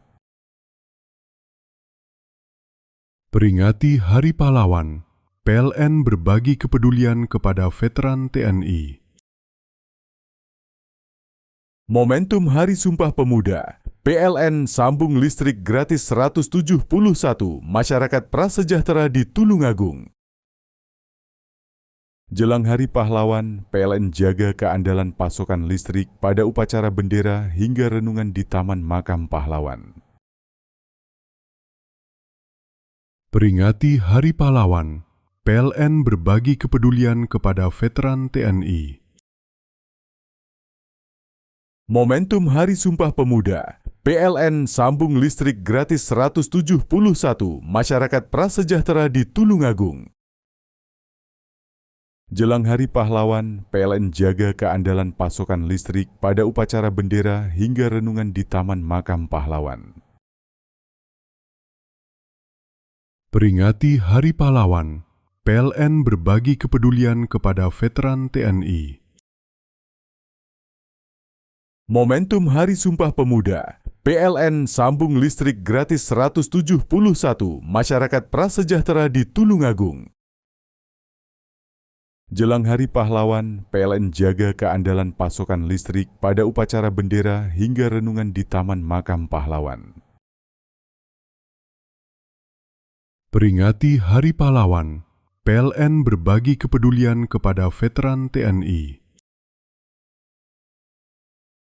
Peringati Hari Pahlawan, PLN berbagi kepedulian kepada veteran TNI. Momentum Hari Sumpah Pemuda, PLN sambung listrik gratis 171 masyarakat prasejahtera di Tulungagung. Jelang Hari Pahlawan, PLN jaga keandalan pasokan listrik pada upacara bendera hingga renungan di Taman Makam Pahlawan. Peringati Hari Pahlawan, PLN berbagi kepedulian kepada veteran TNI. Momentum Hari Sumpah Pemuda, PLN sambung listrik gratis 171 masyarakat prasejahtera di Tulungagung. Jelang Hari Pahlawan, PLN jaga keandalan pasokan listrik pada upacara bendera hingga renungan di Taman Makam Pahlawan. Peringati Hari Pahlawan, PLN berbagi kepedulian kepada veteran TNI. Momentum Hari Sumpah Pemuda, PLN sambung listrik gratis 171 masyarakat prasejahtera di Tulungagung. Jelang Hari Pahlawan, PLN jaga keandalan pasokan listrik pada upacara bendera hingga renungan di Taman Makam Pahlawan. Peringati Hari Pahlawan, PLN berbagi kepedulian kepada veteran TNI.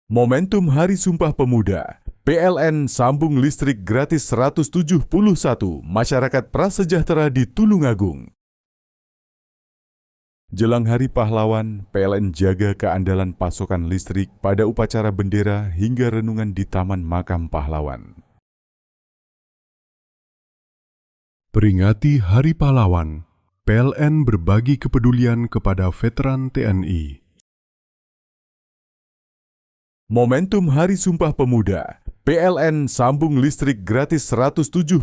Momentum Hari Sumpah Pemuda, PLN sambung listrik gratis 171 masyarakat prasejahtera di Tulungagung. Jelang Hari Pahlawan, PLN jaga keandalan pasokan listrik pada upacara bendera hingga renungan di Taman Makam Pahlawan. Peringati Hari Pahlawan, PLN berbagi kepedulian kepada veteran TNI. Momentum Hari Sumpah Pemuda, PLN sambung listrik gratis 171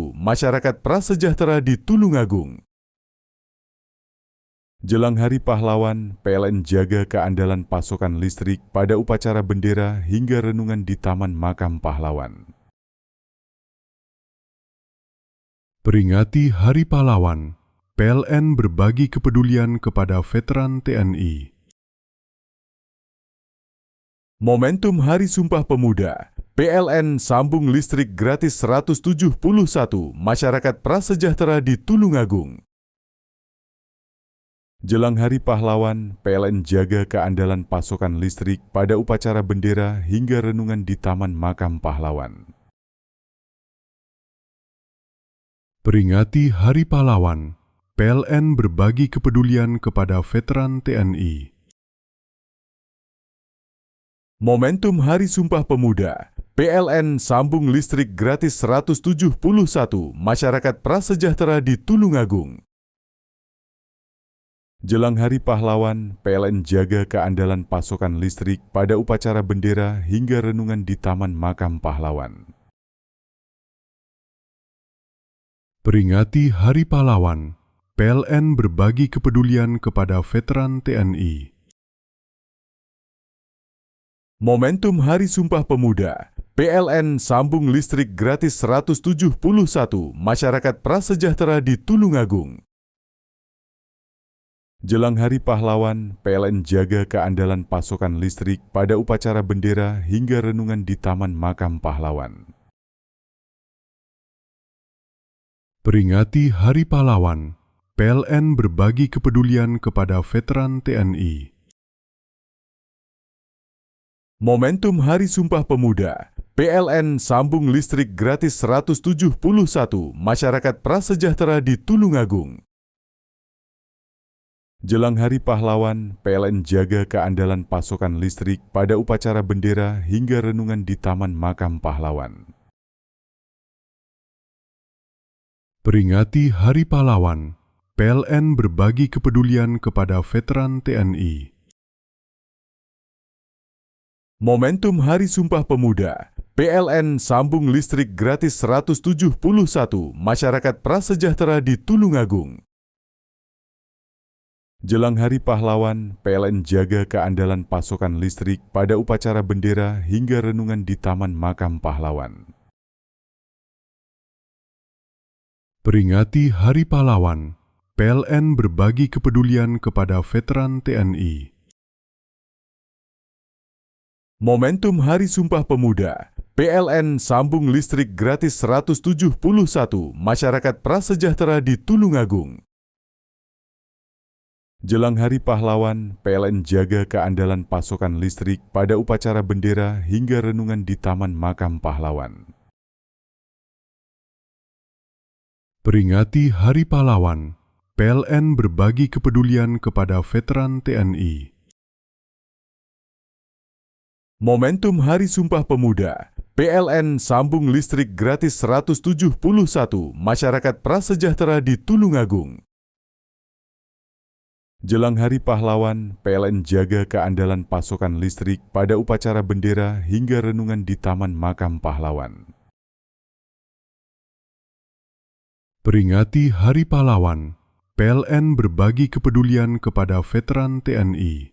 masyarakat prasejahtera di Tulungagung. Jelang Hari Pahlawan, PLN jaga keandalan pasokan listrik pada upacara bendera hingga renungan di Taman Makam Pahlawan. Peringati Hari Pahlawan, PLN berbagi kepedulian kepada veteran TNI. Momentum Hari Sumpah Pemuda, PLN sambung listrik gratis 171 masyarakat prasejahtera di Tulungagung. Jelang Hari Pahlawan, PLN jaga keandalan pasokan listrik pada upacara bendera hingga renungan di Taman Makam Pahlawan. Peringati Hari Pahlawan, PLN berbagi kepedulian kepada veteran TNI. Momentum Hari Sumpah Pemuda, PLN sambung listrik gratis 171 masyarakat prasejahtera di Tulungagung. Jelang Hari Pahlawan, PLN jaga keandalan pasokan listrik pada upacara bendera hingga renungan di Taman Makam Pahlawan. Peringati Hari Pahlawan, PLN berbagi kepedulian kepada veteran TNI. Momentum Hari Sumpah Pemuda, PLN sambung listrik gratis 171 masyarakat prasejahtera di Tulungagung. Jelang Hari Pahlawan, PLN jaga keandalan pasokan listrik pada upacara bendera hingga renungan di Taman Makam Pahlawan. Peringati Hari Pahlawan, PLN berbagi kepedulian kepada veteran TNI. Momentum Hari Sumpah Pemuda, PLN sambung listrik gratis 171 masyarakat prasejahtera di Tulungagung. Jelang Hari Pahlawan, PLN jaga keandalan pasokan listrik pada upacara bendera hingga renungan di Taman Makam Pahlawan. Peringati Hari Pahlawan, PLN berbagi kepedulian kepada veteran TNI. Momentum Hari Sumpah Pemuda, PLN sambung listrik gratis 171 masyarakat prasejahtera di Tulungagung. Jelang Hari Pahlawan, PLN jaga keandalan pasokan listrik pada upacara bendera hingga renungan di Taman Makam Pahlawan. Peringati Hari Pahlawan, PLN berbagi kepedulian kepada veteran TNI. Momentum Hari Sumpah Pemuda, PLN sambung listrik gratis 171 masyarakat prasejahtera di Tulungagung. Jelang Hari Pahlawan, PLN jaga keandalan pasokan listrik pada upacara bendera hingga renungan di Taman Makam Pahlawan. Peringati Hari Pahlawan, PLN berbagi kepedulian kepada veteran TNI. Momentum Hari Sumpah Pemuda, PLN sambung listrik gratis 171 masyarakat prasejahtera di Tulungagung. Jelang Hari Pahlawan, PLN jaga keandalan pasokan listrik pada upacara bendera hingga renungan di Taman Makam Pahlawan. Peringati Hari Pahlawan, PLN berbagi kepedulian kepada veteran TNI.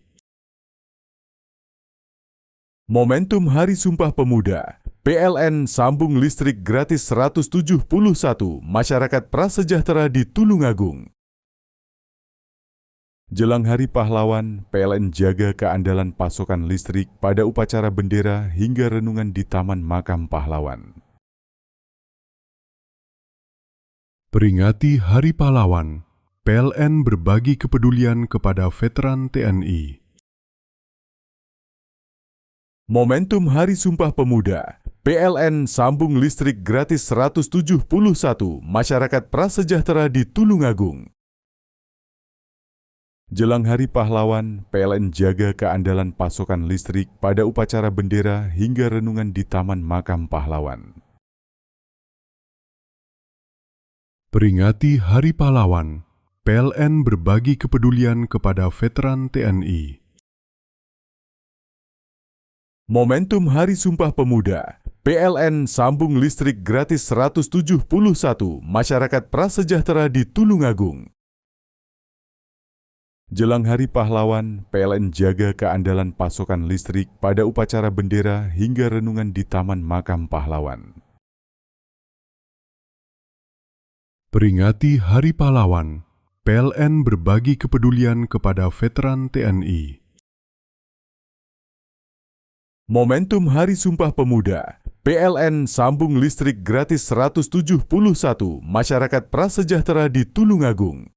Momentum Hari Sumpah Pemuda, PLN sambung listrik gratis 171 masyarakat prasejahtera di Tulungagung. Jelang Hari Pahlawan, PLN jaga keandalan pasokan listrik pada upacara bendera hingga renungan di Taman Makam Pahlawan. Peringati Hari Pahlawan, PLN berbagi kepedulian kepada veteran TNI. Momentum Hari Sumpah Pemuda, PLN sambung listrik gratis 171 masyarakat prasejahtera di Tulungagung. Jelang Hari Pahlawan, PLN jaga keandalan pasokan listrik pada upacara bendera hingga renungan di Taman Makam Pahlawan. Peringati Hari Pahlawan, PLN berbagi kepedulian kepada veteran TNI. Momentum Hari Sumpah Pemuda, PLN sambung listrik gratis 171 masyarakat prasejahtera di Tulungagung. Jelang Hari Pahlawan, PLN jaga keandalan pasokan listrik pada upacara bendera hingga renungan di Taman Makam Pahlawan. Peringati Hari Pahlawan, PLN berbagi kepedulian kepada veteran TNI. Momentum Hari Sumpah Pemuda, PLN sambung listrik gratis 171 masyarakat prasejahtera di Tulungagung.